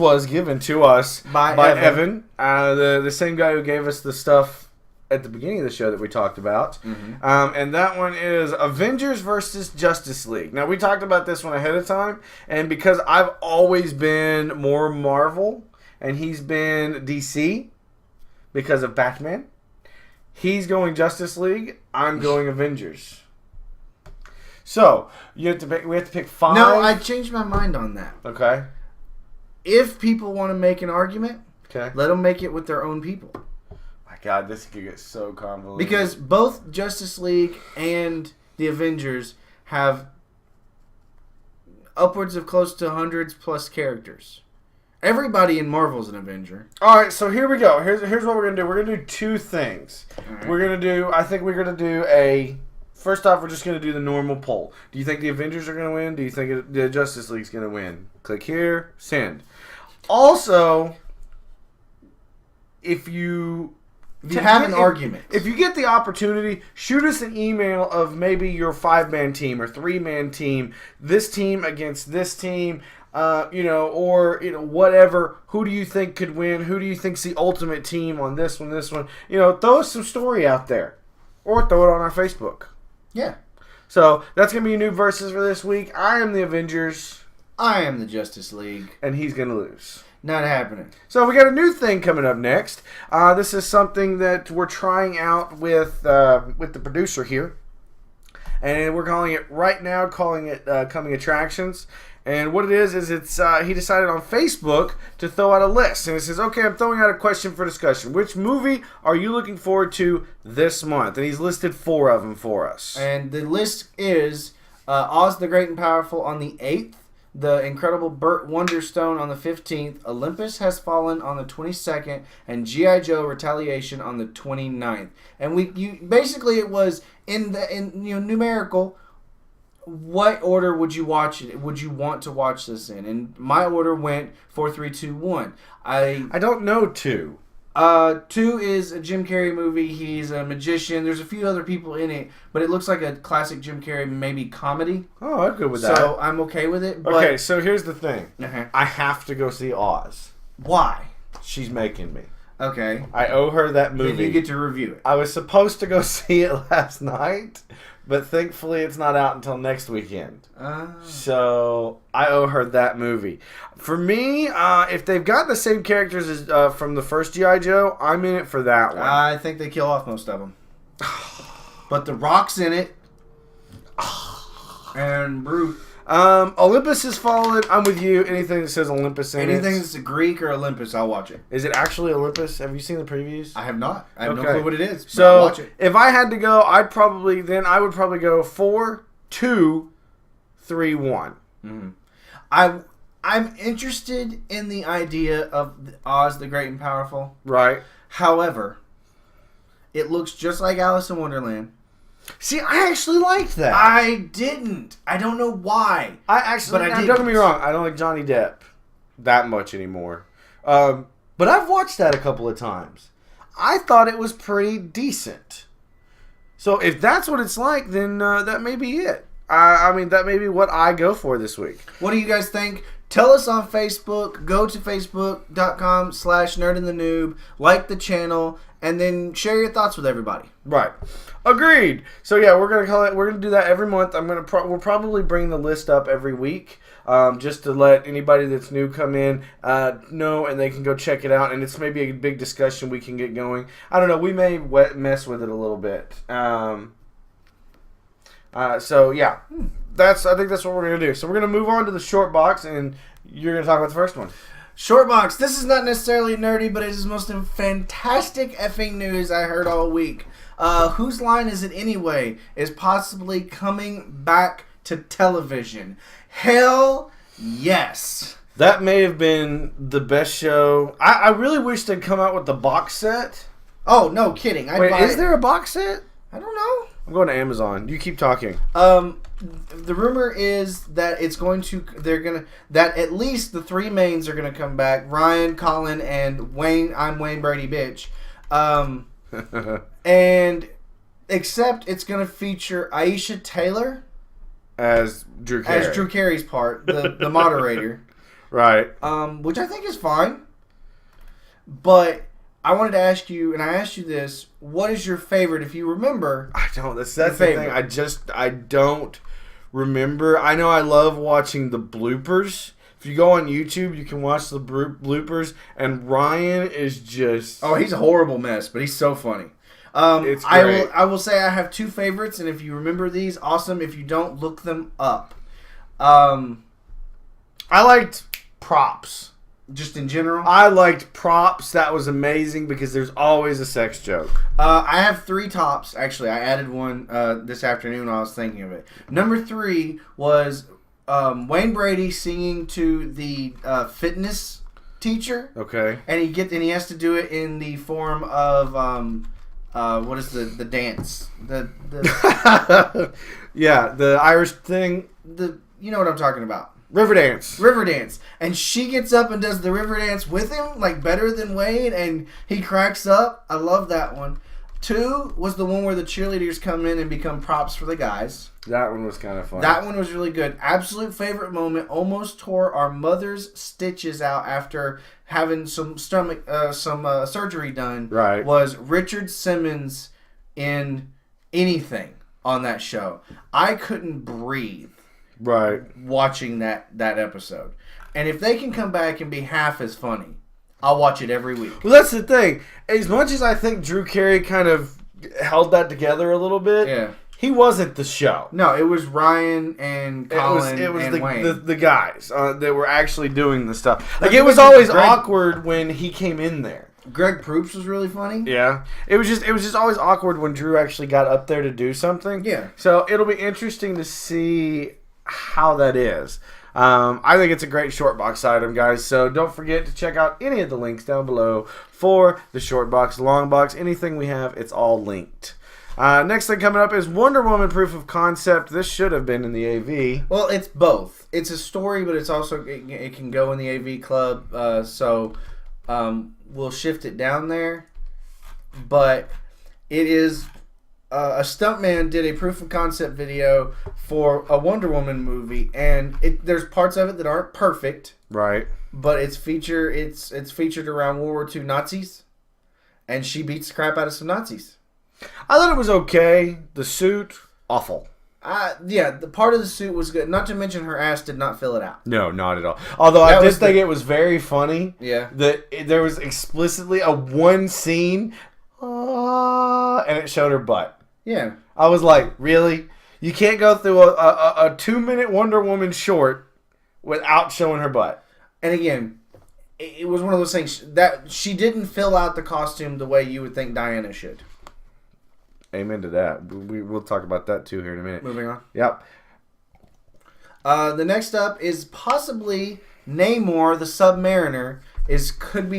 was given to us by Evan, the same guy who gave us the stuff at the beginning of the show that we talked about. Mm-hmm. And that one is Avengers versus Justice League. Now, we talked about this one ahead of time, and because I've always been more Marvel, and he's been DC because of Batman, he's going Justice League, I'm going Avengers. So, we have to pick 5. No, I changed my mind on that. Okay. If people want to make an argument, okay, let them make it with their own people. My God, this could get so convoluted. Because both Justice League and the Avengers have upwards of close to hundreds plus characters. Everybody in Marvel's an Avenger. All right, so here we go. Here's what we're going to do. We're going to do 2 things. Right. I think we're going to do first off, we're just going to do the normal poll. Do you think the Avengers are going to win? Do you think the Justice League's going to win? Click here, send. Also, if you have an argument, if you get the opportunity, shoot us an email of maybe your 5-man team or 3-man team, this team against this team, or whatever. Who do you think could win? Who do you think's the ultimate team on this one? Throw us some story out there, or throw it on our Facebook. Yeah. So that's gonna be a new versus for this week. I am the Avengers. I am the Justice League. And he's going to lose. Not happening. So we got a new thing coming up next. This is something that we're trying out with the producer here. And we're calling it Coming Attractions. And what it is it's he decided on Facebook to throw out a list. And it says, okay, I'm throwing out a question for discussion. Which movie are you looking forward to this month? And he's listed 4 of them for us. And the list is Oz the Great and Powerful on the 8th. The Incredible Burt Wonderstone on the 15th. Olympus Has Fallen on the 22nd. And G.I. Joe Retaliation on the 29th. And basically it was in numerical. What order would you watch it? Would you want to watch this in? And my order went 4, 3, 2, 1. I don't know 2. 2 is a Jim Carrey movie. He's a magician. There's a few other people in it, but it looks like a classic Jim Carrey, maybe comedy. Oh, I'm good with that. So I'm okay with it. But... Okay, so here's the thing. Uh-huh. I have to go see Oz. Why? She's making me. Okay. I owe her that movie. Then you get to review it. I was supposed to go see it last night, but thankfully it's not out until next weekend. So I owe her that movie. For me, if they've got the same characters as from the first G.I. Joe, I'm in it for that one. I think they kill off most of them. But The Rock's in it. And Bruce. Olympus Has Fallen. I'm with you. Anything that says Olympus in it. Anything that's a Greek or Olympus, I'll watch it. Is it actually Olympus? Have you seen the previews? I have not. I have no clue what it is. So I'll watch it. if I had to go, I would probably go 4, 2, 3, 1. Mm-hmm. I'm interested in the idea of Oz the Great and Powerful. Right. However, it looks just like Alice in Wonderland. See, I actually liked that. I didn't. I don't know why. But don't get me wrong. I don't like Johnny Depp that much anymore. But I've watched that a couple of times. I thought it was pretty decent. So if that's what it's like, then that may be it. I mean, that may be what I go for this week. What do you guys think? Tell us on Facebook. Go to facebook.com/nerdandthenoob. Like the channel. And then share your thoughts with everybody. Right. Agreed. So yeah, we're gonna do that every month. We'll probably bring the list up every week, just to let anybody that's new come in know, and they can go check it out. And it's maybe a big discussion we can get going. I don't know. We may mess with it a little bit. So yeah, I think that's what we're gonna do. So we're gonna move on to the short box, and you're gonna talk about the first one. Short box. This is not necessarily nerdy, but it is the most fantastic effing news I heard all week. Whose Line Is It Anyway is possibly coming back to television. Hell yes. That may have been the best show. I really wish they'd come out with the box set. Oh, no kidding. Is there a box set? I don't know. I'm going to Amazon. You keep talking. The rumor is that that at least the 3 mains are gonna come back. Ryan, Colin, and Wayne. I'm Wayne Brady, bitch. And except it's gonna feature Aisha Taylor as Drew Carey. As Drew Carey's part, the moderator. Right. Which I think is fine. But I wanted to ask you, and I asked you this: what is your favorite? If you remember, I don't. That's the thing. I don't remember. I know I love watching the bloopers. If you go on YouTube, you can watch the bloopers, and Ryan is just... Oh, he's a horrible mess, but he's so funny. It's great. I will say I have 2 favorites, and if you remember these, awesome. If you don't, look them up. I liked Props. Just in general? I liked Props. That was amazing because there's always a sex joke. I have 3 tops. Actually, I added one this afternoon when I was thinking of it. Number 3 was Wayne Brady singing to the fitness teacher. Okay. And he has to do it in the form of what is the dance? Yeah, the Irish thing. You know what I'm talking about. Riverdance. And she gets up and does the river dance with him, like better than Wayne, and he cracks up. I love that one. 2 was the one where the cheerleaders come in and become props for the guys. That one was kind of fun. That one was really good. Absolute favorite moment. Almost tore our mother's stitches out after having some surgery done. Right. Was Richard Simmons in anything on that show. I couldn't breathe. watching that episode. And if they can come back and be half as funny, I'll watch it every week. Well, that's the thing. As much as I think Drew Carey kind of held that together a little bit, he wasn't the show. No, it was Ryan and Colin it was and Wayne. The guys that were actually doing the stuff. Like, it was always awkward when he came in there. Greg Proops was really funny. Yeah. It was just always awkward when Drew actually got up there to do something. Yeah. So it'll be interesting to see how that is. I think it's a great short box item, guys. So don't forget to check out any of the links down below for the short box, long box, anything we have. It's all linked. Next thing coming up is Wonder Woman proof of concept. This should have been in the AV. Well, it's both. It's a story, but it's also it can go in the AV club. So we'll shift it down there. But it is a stuntman did a proof of concept video for a Wonder Woman movie, and there's parts of it that aren't perfect, right? But it's featured around World War II Nazis, and she beats the crap out of some Nazis. I thought it was okay. The suit, awful. Yeah, the part of the suit was good. Not to mention her ass did not fill it out. No, not at all. Although I did think it was very funny. Yeah. That there was explicitly a one scene, and it showed her butt. Yeah. I was like, really? You can't go through a 2-minute Wonder Woman short without showing her butt. And again, it was one of those things that she didn't fill out the costume the way you would think Diana should. Amen to that. We'll talk about that too here in a minute. Moving on. Yep. The next up is possibly Namor, the Submariner. Could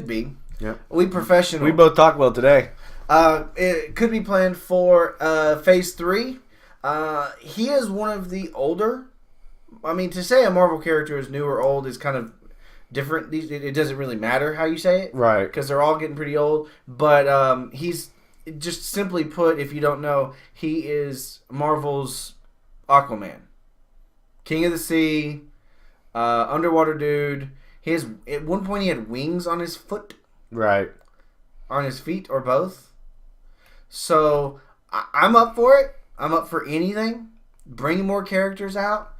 be. Yep. We professional. We both talked about today. It could be planned for Phase 3. He is one of the older. I mean, to say a Marvel character is new or old is kind of different. It doesn't really matter how you say it, right? Because they're all getting pretty old. But he's just simply put, if you don't know, he is Marvel's Aquaman, King of the Sea, underwater dude. At one point he had wings on his foot, right? On his feet or both. So I'm up for it. I'm up for anything. Bring more characters out.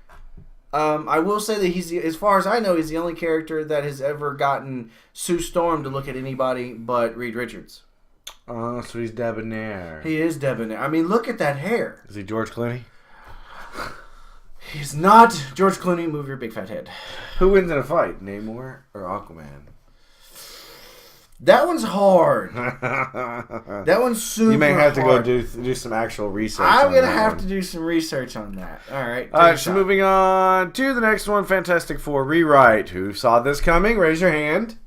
I will say that as far as I know, he's the only character that has ever gotten Sue Storm to look at anybody but Reed Richards. Oh, so he's debonair. He is debonair. I mean, look at that hair. Is he George Clooney? He's not George Clooney. Move your big fat head. Who wins in a fight, Namor or Aquaman? That one's hard. That one's super hard. You may have to go do some actual research. I'm going to have to do some research on that. All right. All right, so moving on to the next one, Fantastic Four rewrite. Who saw this coming? Raise your hand.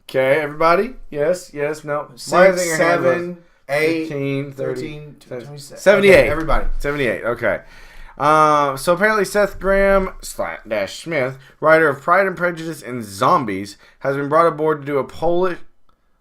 Okay, everybody? Yes, no. 6, 7, 8, 15, 13, 27. 78. Okay, everybody. 78, okay. So apparently Seth Graham / Smith, writer of Pride and Prejudice and Zombies, has been brought aboard to do a Polish...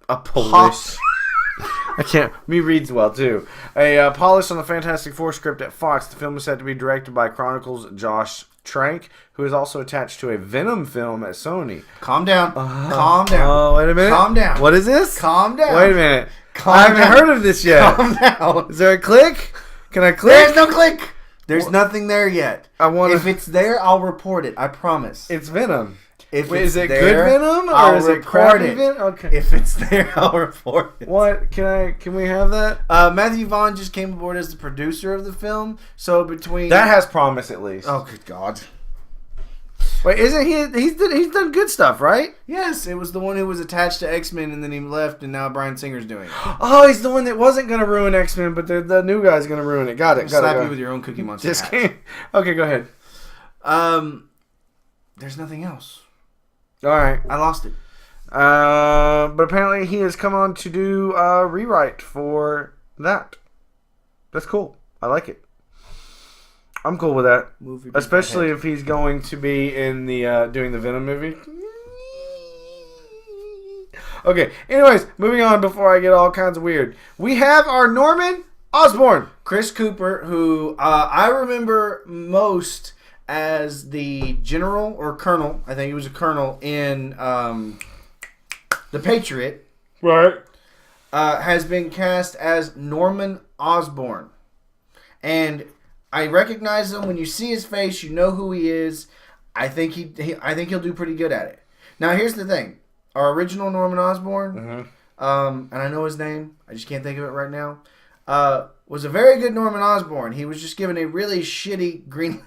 I can't. Me reads well too. A polish on the Fantastic Four script at Fox. The film is set to be directed by Chronicles' Josh Trank, who is also attached to a Venom film at Sony. Calm down. Calm down. Oh, wait a minute. Calm down. What is this? Calm down. Wait a minute. I haven't heard of this yet. Calm down. Is there a click? Can I click? There's no click. There's nothing there yet. If it's there, I'll report it. I promise. It's Venom. Is it good Venom or is it crappy Venom? Okay. If it's there, I'll report it. What? Can we have that? Matthew Vaughn just came aboard as the producer of the film. So between that has promise at least. Oh, good God. Wait, isn't he? He's done good stuff, right? Yes, it was the one who was attached to X-Men and then he left, and now Bryan Singer's doing it. Oh, he's the one that wasn't going to ruin X-Men, but the new guy's going to ruin it. Got it. Slap you with your own Cookie Monster. Just kidding. Okay, go ahead. There's nothing else. All right, I lost it. But apparently he has come on to do a rewrite for that. That's cool. I like it. I'm cool with that. Especially if he's going to be in the doing the Venom movie. Okay, anyways, moving on before I get all kinds of weird. We have our Norman Osborn. Chris Cooper, who I remember most as the general or colonel. I think he was a colonel in The Patriot. Right. Has been cast as Norman Osborn. And I recognize him when you see his face. You know who he is. I think he'll do pretty good at it. Now, here's the thing: our original Norman Osborn, and I know his name. I just can't think of it right now. Was a very good Norman Osborn. He was just given a really shitty green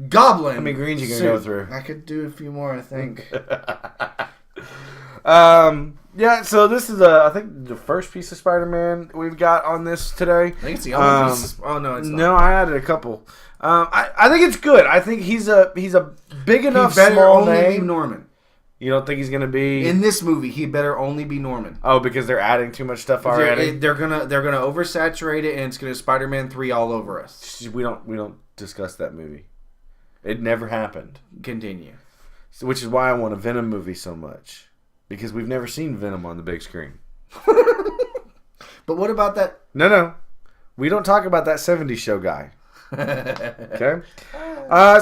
Goblin. How many greens you gonna suit. go through? I could do a few more, I think. Yeah, so this is I think the first piece of Spider-Man we've got on this today. I think it's the only piece. Oh no, it's not. No, I added a couple. I think it's good. I think he's a big enough He better small only name. be Norman. You don't think he's gonna be In this movie, he better only be Norman. Oh, because they're adding too much stuff already. They're gonna oversaturate it, and it's gonna Spider-Man 3 all over us. We don't discuss that movie. It never happened. Continue. So, which is why I want a Venom movie so much. Because we've never seen Venom on the big screen. But what about that? No. We don't talk about that 70s show guy. Okay?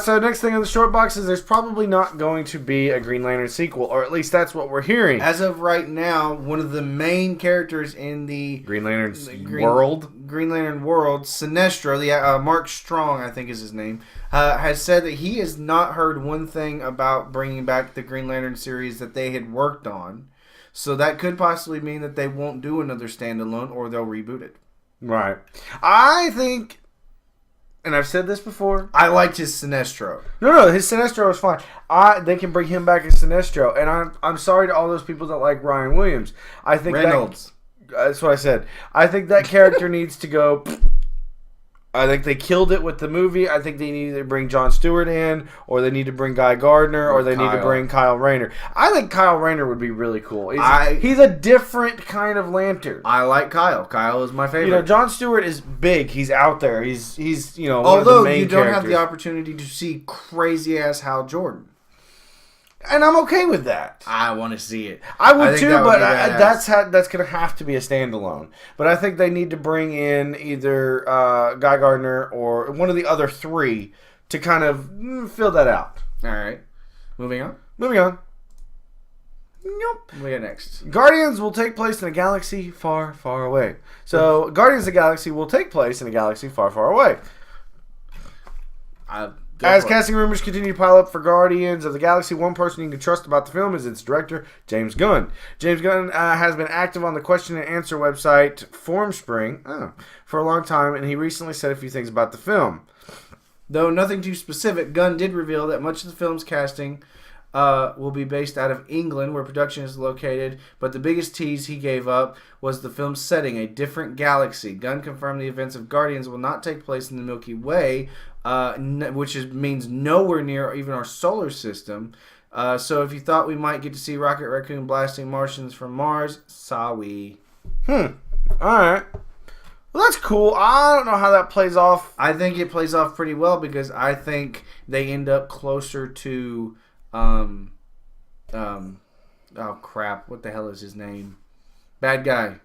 So next thing on the short box is there's probably not going to be a Green Lantern sequel. Or at least that's what we're hearing. As of right now, one of the main characters in the Green Lantern's world? Green Lantern world, Sinestro, Mark Strong, I think is his name, has said that he has not heard one thing about bringing back the Green Lantern series that they had worked on. So that could possibly mean that they won't do another standalone or they'll reboot it. Right. I think, and I've said this before, I liked his Sinestro. No, his Sinestro is fine. They can bring him back as Sinestro, and I'm sorry to all those people that like Ryan Williams. I think Reynolds. That's what I said. I think that character needs to go. I think they killed it with the movie. I think they need to bring Jon Stewart in, or they need to bring Guy Gardner, or they need to bring Kyle Rayner. I think Kyle Rayner would be really cool. He's a different kind of Lantern. I like Kyle. Kyle is my favorite. You know, Jon Stewart is big. He's out there. He's one Although of the main you don't characters. have the opportunity to see crazy ass Hal Jordan. And I'm okay with that. I want to see it. I would too, but that's that's going to have to be a standalone. But I think they need to bring in either Guy Gardner or one of the other three to kind of fill that out. All right. Moving on. Nope. What we got next? Guardians will take place in a galaxy far, far away. So, Guardians of the Galaxy will take place in a galaxy far, far away. As casting rumors continue to pile up for Guardians of the Galaxy, one person you can trust about the film is its director, James Gunn. James Gunn has been active on the question and answer website Formspring for a long time, and he recently said a few things about the film. Though nothing too specific, Gunn did reveal that much of the film's casting will be based out of England, where production is located, but the biggest tease he gave up was the film's setting, a different galaxy. Gunn confirmed the events of Guardians will not take place in the Milky Way, which means nowhere near even our solar system. So if you thought we might get to see Rocket Raccoon blasting Martians from Mars, sorry. Alright. Well, that's cool. I don't know how that plays off. I think it plays off pretty well because I think they end up closer to oh crap, what the hell is his name? Bad guy.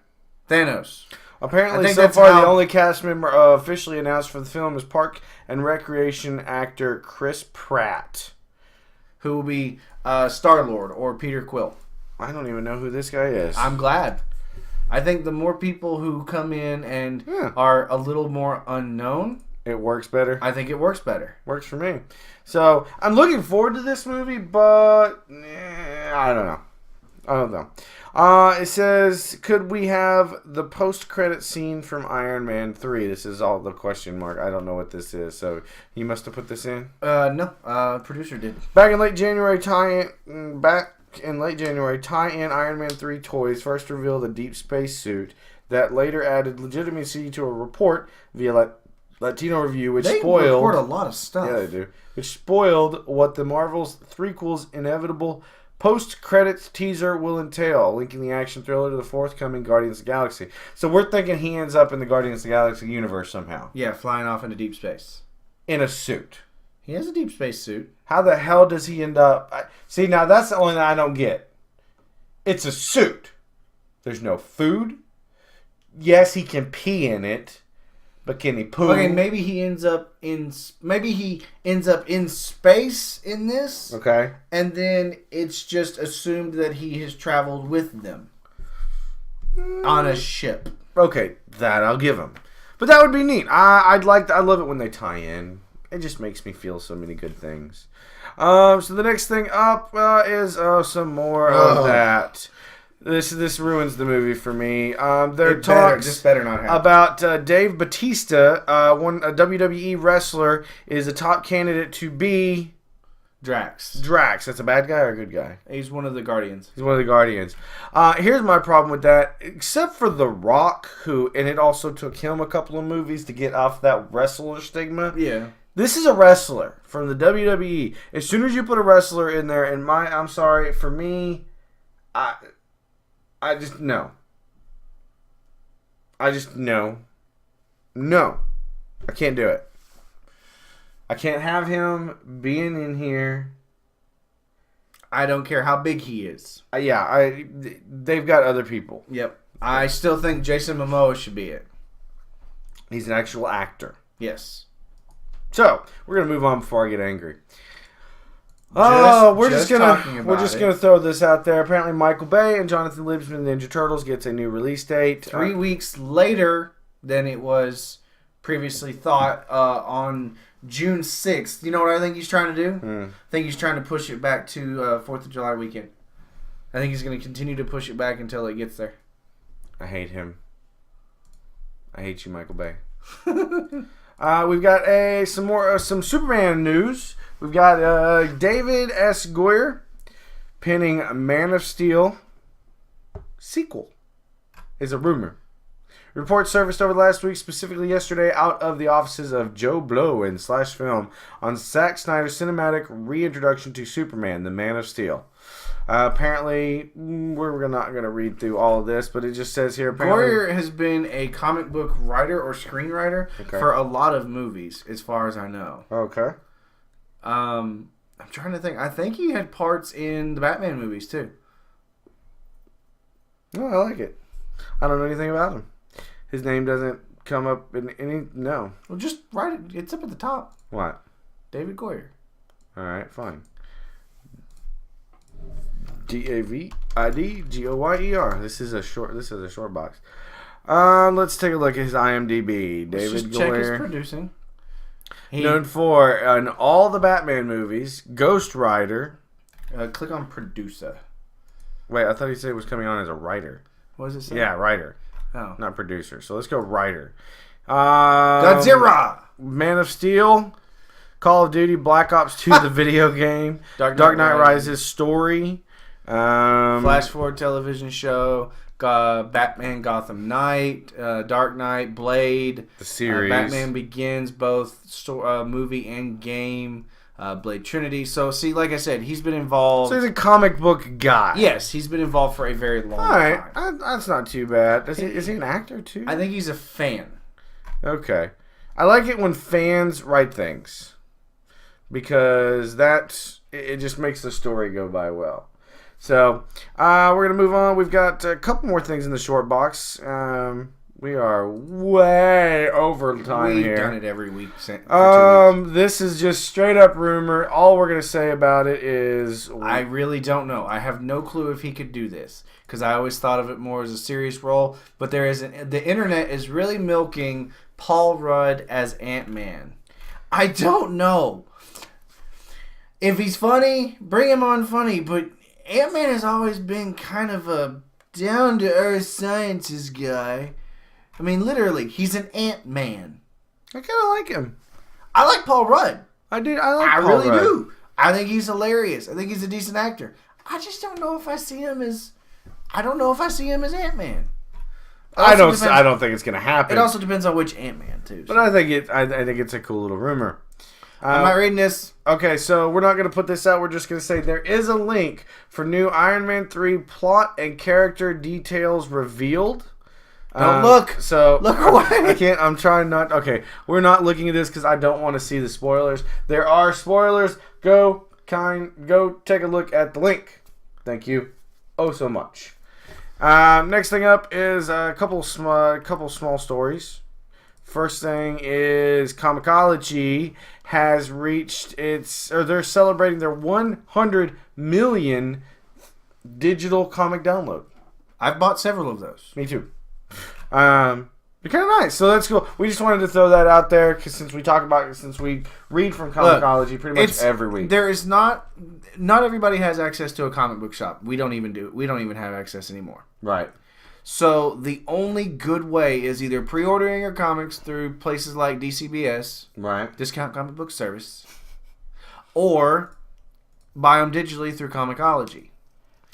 Thanos. Apparently, so far, the only cast member officially announced for the film is Park and Recreation actor Chris Pratt, who will be Star-Lord or Peter Quill. I don't even know who this guy is. I'm glad. I think the more people who come in and are a little more unknown, it works better. I think it works better. Works for me. So, I'm looking forward to this movie, but I don't know. It says, could we have the post-credit scene from Iron Man 3? This is all the question mark. I don't know what this is, so you must have put this in? No. Producer did. Back in late January, tie-in Iron Man 3 toys first revealed a deep space suit that later added legitimacy to a report via Latino Review, which spoiled... They report a lot of stuff. Yeah, they do. Which spoiled what the Marvel's threequel's inevitable post-credits teaser will entail, linking the action thriller to the forthcoming Guardians of the Galaxy. So we're thinking he ends up in the Guardians of the Galaxy universe somehow. Yeah, flying off into deep space. In a suit. He has a deep space suit. How the hell does he end up... See, now that's the only thing I don't get. It's a suit. There's no food. Yes, he can pee in it. But can he poo? Okay, maybe he ends up in space in this. Okay. And then it's just assumed that he has traveled with them on a ship. Okay, that I'll give him. But that would be neat. I love it when they tie in. It just makes me feel so many good things. So the next thing up is some more of that. This ruins the movie for me. There talks better not happen. about Dave Bautista, a WWE wrestler, is a top candidate to be Drax. That's a bad guy or a good guy? He's one of the Guardians. He's one of the Guardians. Here's my problem with that. Except for The Rock, and it also took him a couple of movies to get off that wrestler stigma. Yeah. This is a wrestler from the WWE. As soon as you put a wrestler in there, I'm sorry, for me, I just, no. No. I can't do it. I can't have him being in here. I don't care how big he is. They've got other people. Yep. I still think Jason Momoa should be it. He's an actual actor. Yes. So, we're going to move on before I get angry. We're just gonna throw this out there. Apparently, Michael Bay and Jonathan Liebsman, Ninja Turtles, gets a new release date 3 weeks later than it was previously thought, on June 6th. You know what I think he's trying to do? I think he's trying to push it back to 4th of July weekend. I think he's going to continue to push it back until it gets there. I hate him. I hate you, Michael Bay. We've got some Superman news. We've got David S. Goyer penning Man of Steel sequel. Is a rumor. Reports surfaced over the last week, specifically yesterday, out of the offices of Joe Blow and Slash Film on Zack Snyder's cinematic reintroduction to Superman, the Man of Steel. Apparently, we're not going to read through all of this, but it just says here... Goyer has been a comic book writer or screenwriter for a lot of movies, as far as I know. Okay. I'm trying to think. I think he had parts in the Batman movies, too. Oh, I like it. I don't know anything about him. His name doesn't come up in any... No. Well, just write it. It's up at the top. What? David Goyer. All right, fine. Davidgoyer. This is a short box. Let's take a look at his IMDb. David Goyer. Check his producing. Known for in all the Batman movies, Ghost Rider. Click on producer. Wait, I thought he said it was coming on as a writer. What does it say? Yeah, writer. Oh. Not producer. So let's go writer. Godzilla! Man of Steel. Call of Duty Black Ops 2, the video game. Dark Knight Rises story. Flash Forward television show. Batman Gotham Knight. Dark Knight, Blade. The series. Batman Begins, both movie and game. Blade Trinity. So, see, like I said, he's been involved. So he's a comic book guy. Yes, he's been involved for a very long time. All right, that's not too bad. Is he an actor too? I think he's a fan. Okay. I like it when fans write things. Because it just makes the story go by well. So, we're going to move on. We've got a couple more things in the short box. We are way over time here. We've done it every week for 2 weeks. This is just straight up rumor. All we're going to say about it is... I really don't know. I have no clue if he could do this. Because I always thought of it more as a serious role. But the internet is really milking Paul Rudd as Ant-Man. I don't know. If he's funny, bring him on funny. But Ant-Man has always been kind of a down-to-earth scientist guy. I mean, literally, he's an Ant-Man. I kind of like him. I like Paul Rudd. I really Rudd. Do. I think he's hilarious. I think he's a decent actor. I just don't know if I see him as... I don't know if I see him as Ant-Man. I don't think it's going to happen. It also depends on which Ant-Man, too. So. But I think it's a cool little rumor. I'm not reading this. Okay, so we're not going to put this out. We're just going to say there is a link for new Iron Man 3 plot and character details revealed. Don't look. So look away. I can't. I'm trying not. Okay, we're not looking at this because I don't want to see the spoilers. There are spoilers. Go take a look at the link. Thank you, oh so much. Next thing up is a couple small stories. First thing is Comixology has reached they're celebrating their 100 million digital comic download. I've bought several of those. Me too. They're kind of nice. So that's cool. We just wanted to throw that out there because since we read from Comicology pretty much every week. There is not everybody has access to a comic book shop. We don't even have access anymore. Right. So the only good way is either pre-ordering your comics through places like DCBS, right, Discount Comic Book Service, or buy them digitally through Comicology.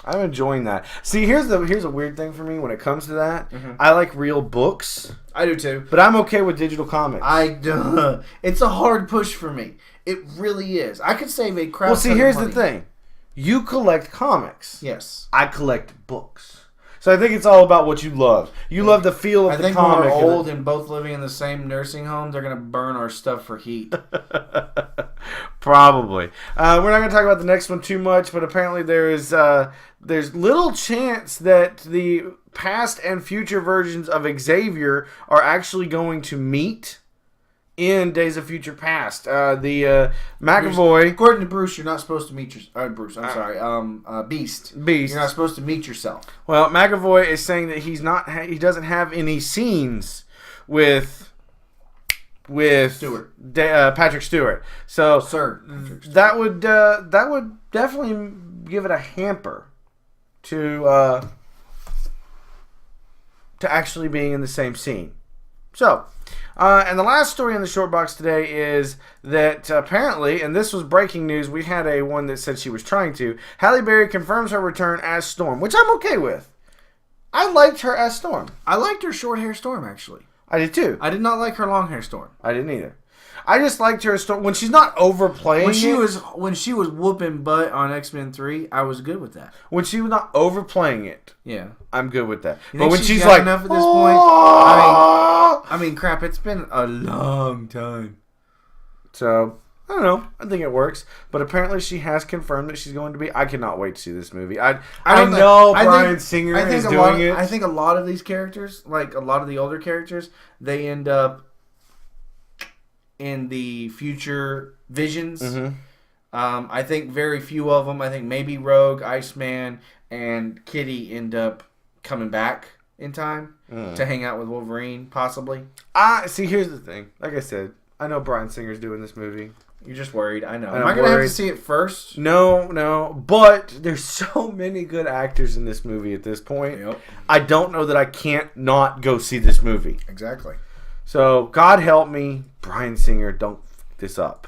I'm enjoying that. See, here's a weird thing for me when it comes to that. Mm-hmm. I like real books. I do too, but I'm okay with digital comics. It's a hard push for me. It really is. I could save a crap. Well, see, here's the thing. You collect comics. Yes. I collect books. So I think it's all about what you love. You love the feel of the comic. I think when we're old and both living in the same nursing home, they're going to burn our stuff for heat. Probably. We're not going to talk about the next one too much, but apparently there's little chance that the past and future versions of Xavier are actually going to meet in Days of Future Past. The McAvoy... According to Bruce, you're not supposed to meet your... Beast. Beast. You're not supposed to meet yourself. Well, McAvoy is saying that he doesn't have any scenes with Stewart. Patrick Stewart. So Sir. That would definitely give it a hamper to actually being in the same scene. So... and the last story in the short box today is that apparently, and this was breaking news, we had one that said she was trying to. Halle Berry confirms her return as Storm, which I'm okay with. I liked her as Storm. I liked her short hair Storm, actually. I did too. I did not like her long hair Storm. I didn't either. I just liked her as Storm when she's not overplaying. When she was whooping butt on X-Men 3, I was good with that. When she was not overplaying it, yeah, I'm good with that. But when she's like enough at this point, I mean, crap, it's been a long time. So I don't know. I think it works. But apparently she has confirmed that she's going to be. I cannot wait to see this movie. I know Bryan Singer is doing it. I think a lot of these characters, like a lot of the older characters, they end up in the future visions. Mm-hmm. I think very few of them. I think maybe Rogue, Iceman, and Kitty end up coming back in time to hang out with Wolverine, possibly. See, here's the thing. Like I said, I know Bryan Singer's doing this movie. You're just worried. I know. Am I going to have to see it first? No. But there's so many good actors in this movie at this point. Yep. I don't know that I can't not go see this movie. Exactly. So, God help me, Bryan Singer, don't f*** this up.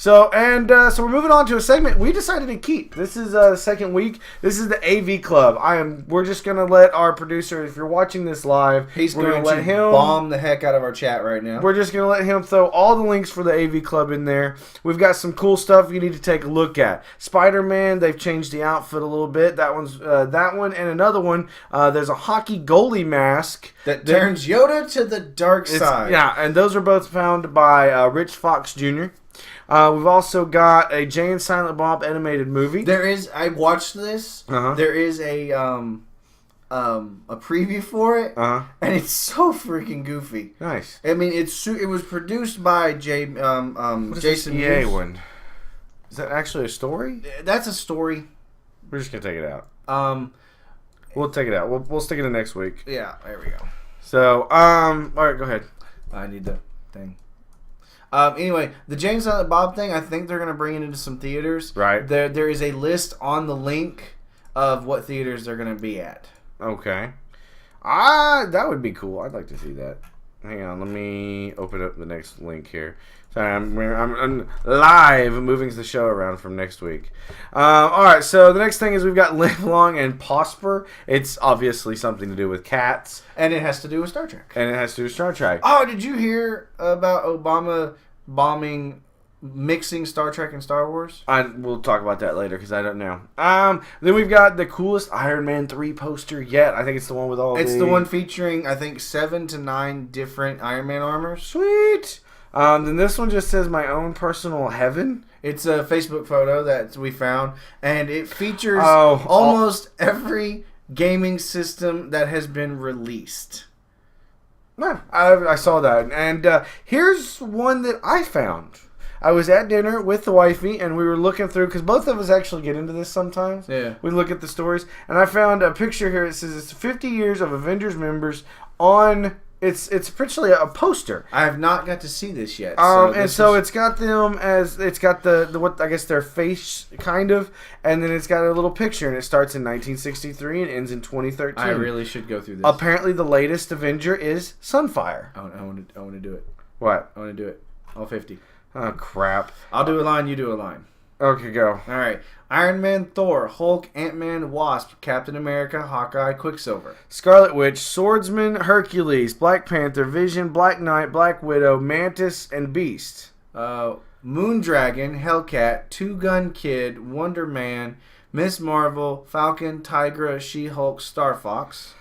So we're moving on to a segment we decided to keep. This is the second week. This is the AV Club. We're just gonna let our producer, if you're watching this live, he's going to let him bomb the heck out of our chat right now. We're just gonna let him throw all the links for the AV Club in there. We've got some cool stuff you need to take a look at. Spider-Man, they've changed the outfit a little bit. That one and another one. There's a hockey goalie mask that turns Yoda to the dark side. Yeah, and those are both found by Rich Fox Jr. We've also got a Jay and Silent Bob animated movie. I watched this. Uh-huh. There is a preview for it, and it's so freaking goofy. Nice. I mean, it was produced by Jason EA one. Is that actually a story? That's a story. We're just gonna take it out. We'll take it out. We'll stick it in next week. Yeah, there we go. So, all right, go ahead. I need the thing. Anyway, the James Silent Bob thing, I think they're going to bring it into some theaters. Right. There is a list on the link of what theaters they're going to be at. Okay. That would be cool. I'd like to see that. Hang on, let me open up the next link here. Sorry, I'm live moving the show around from next week. All right, so the next thing is we've got Live Long and Prosper. It's obviously something to do with cats. And it has to do with Star Trek. Oh, did you hear about Obama mixing Star Trek and Star Wars? We'll talk about that later because I don't know. Then we've got the coolest Iron Man 3 poster yet. I think it's the one with all It's the one featuring, I think, 7 to 9 different Iron Man armors. Sweet! Then this one just says my own personal heaven. It's a Facebook photo that we found, and it features almost every gaming system that has been released. No, I saw that. And here's one that I found. I was at dinner with the wifey, and we were looking through, because both of us actually get into this sometimes. Yeah. We look at the stories, and I found a picture here. It says it's 50 years of Avengers members on It's essentially a poster. I have not got to see this yet. It's got them it's got the what I guess their face kind of, and then it's got a little picture, and it starts in 1963 and ends in 2013. I really should go through this. Apparently, the latest Avenger is Sunfire. I want to do it. What? I want to do it. All 50. Oh crap! I'll do a line. You do a line. Okay, go. All right. Iron Man, Thor, Hulk, Ant-Man, Wasp, Captain America, Hawkeye, Quicksilver. Scarlet Witch, Swordsman, Hercules, Black Panther, Vision, Black Knight, Black Widow, Mantis, and Beast. Moondragon, Hellcat, Two-Gun Kid, Wonder Man, Miss Marvel, Falcon, Tigra, She-Hulk, Star Fox.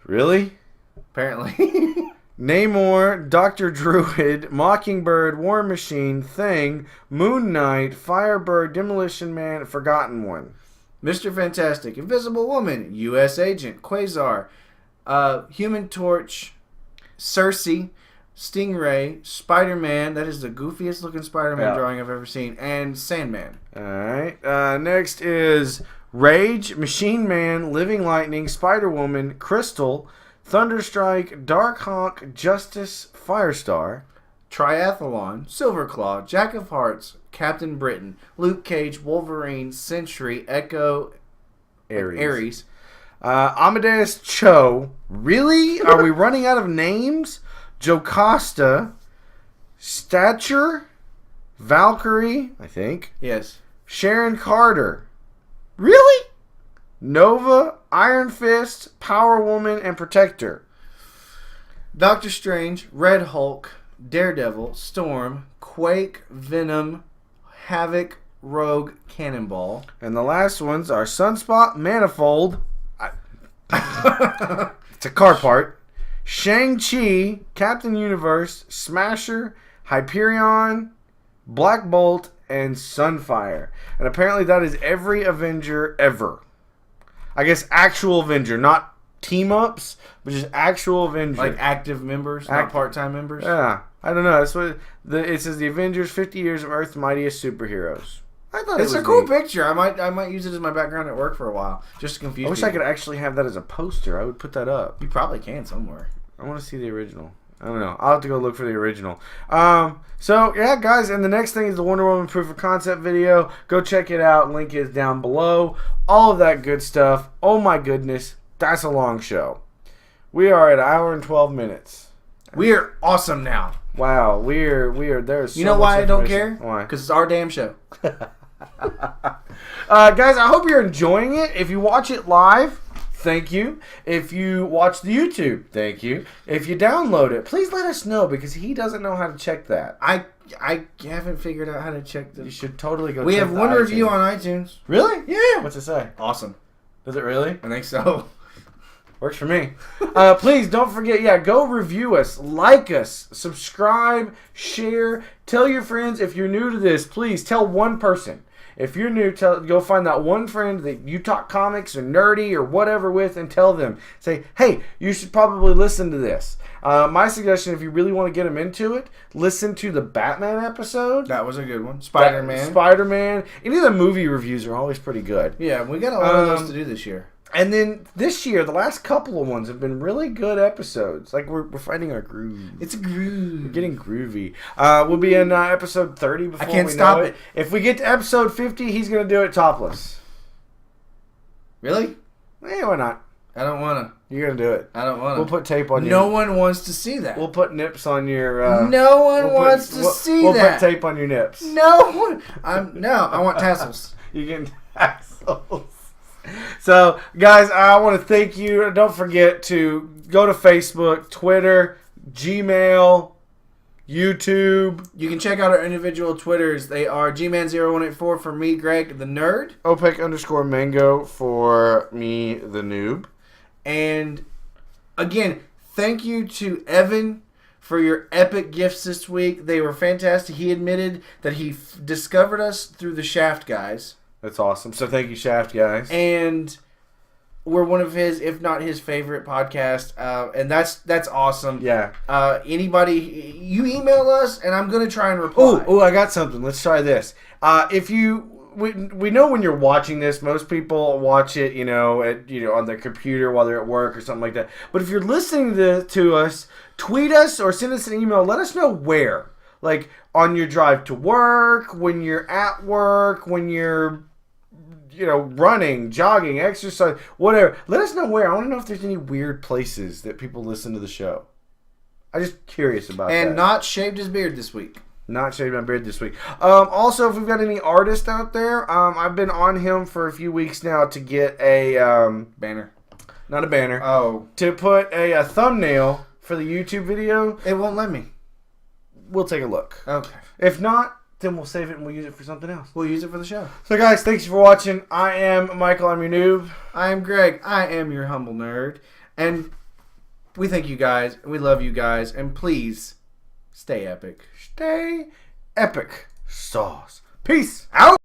Really? Apparently. Namor, Dr. Druid, Mockingbird, War Machine, Thing, Moon Knight, Firebird, Demolition Man, Forgotten One. Mr. Fantastic, Invisible Woman, U.S. Agent, Quasar, Human Torch, Cersei, Stingray, Spider-Man, that is the goofiest looking Spider-Man drawing I've ever seen, and Sandman. Alright, next is Rage, Machine Man, Living Lightning, Spider-Woman, Crystal, Thunderstrike, Darkhawk, Justice, Firestar, Triathlon, Silverclaw, Jack of Hearts, Captain Britain, Luke Cage, Wolverine, Sentry, Echo, Ares. Amadeus Cho. Really? Are we running out of names? Jocasta, Stature, Valkyrie, I think. Yes. Sharon Carter. Really? Nova, Iron Fist, Power Woman, and Protector. Doctor Strange, Red Hulk, Daredevil, Storm, Quake, Venom, Havoc, Rogue, Cannonball. And the last ones are Sunspot, Manifold. It's a car part. Shang-Chi, Captain Universe, Smasher, Hyperion, Black Bolt, and Sunfire. And apparently that is every Avenger ever. I guess actual Avenger, not team-ups, but just actual Avenger. Like active members, not part-time members? Yeah. I don't know. That's what it says. The Avengers, 50 years of Earth's mightiest superheroes. I thought it's a cool picture. I might use it as my background at work for a while, just to confuse. I wish people. I could actually have that as a poster. I would put that up. You probably can somewhere. I want to see the original. I don't know. I'll have to go look for the original. So yeah, guys, and the next thing is the Wonder Woman proof of concept video. Go check it out. Link is down below. All of that good stuff. Oh my goodness, that's a long show. We are at an hour and 12 minutes. We are awesome now. Wow, we are. There's. You know why I don't care? Why? Because it's our damn show. Guys, I hope you're enjoying it. If you watch it live, thank you. If you watch the YouTube, thank you. If you download it, please let us know because he doesn't know how to check that. I haven't figured out how to check this. You should totally go. We check have one review on iTunes. Really? Yeah. What's it say? Awesome. Does it really? I think so. Works for me. Please don't forget, go review us, like us, subscribe, share, tell your friends. If you're new to this, please tell one person. If you're new, go find that one friend that you talk comics or nerdy or whatever with and tell them. Say, hey, you should probably listen to this. My suggestion, if you really want to get them into it, listen to the Batman episode. That was a good one. Spider-Man. Spider-Man. Any of the movie reviews are always pretty good. Yeah, we got a lot of those to do this year. And then this year, the last couple of ones have been really good episodes. Like, we're finding our groove. It's a groove. We're getting groovy. We'll be in episode 30 before I can't stop it. If we get to episode 50, he's going to do it topless. Really? Eh, why not? I don't want to. You're going to do it. I don't want to. We'll put tape on you. No one wants to see that. We'll put nips on your... no one wants to see that. We'll put tape on your nips. No one. I want tassels. You get tassels. So, guys, I want to thank you. Don't forget to go to Facebook, Twitter, Gmail, YouTube. You can check out our individual Twitters. They are Gman0184 for me, Greg, the nerd. OPEC_Mango for me, the noob. And, again, thank you to Evan for your epic gifts this week. They were fantastic. He admitted that he discovered us through the Shaft guys. That's awesome. So thank you, Shaft guys. And we're one of his, if not his favorite podcast. And that's awesome. Yeah. Anybody, you email us and I'm going to try and reply. Oh, I got something. Let's try this. If you we know when you're watching this, most people watch it, on their computer while they're at work or something like that. But if you're listening to us, tweet us or send us an email. Let us know where. Like on your drive to work, when you're at work, when you're running, jogging, exercise, whatever. Let us know where. I want to know if there's any weird places that people listen to the show. I'm just curious about that. And not shaved his beard this week. Not shaved my beard this week. Also, if we've got any artists out there, I've been on him for a few weeks now to get a banner. Not a banner. Oh. To put a thumbnail for the YouTube video. It won't let me. We'll take a look. Okay. If not, then we'll save it and we'll use it for something else. We'll use it for the show. So, guys, thanks for watching. I am Michael. I'm your noob. I am Greg. I am your humble nerd. And we thank you guys. We love you guys. And please, stay epic. Stay epic. Sauce. Peace out.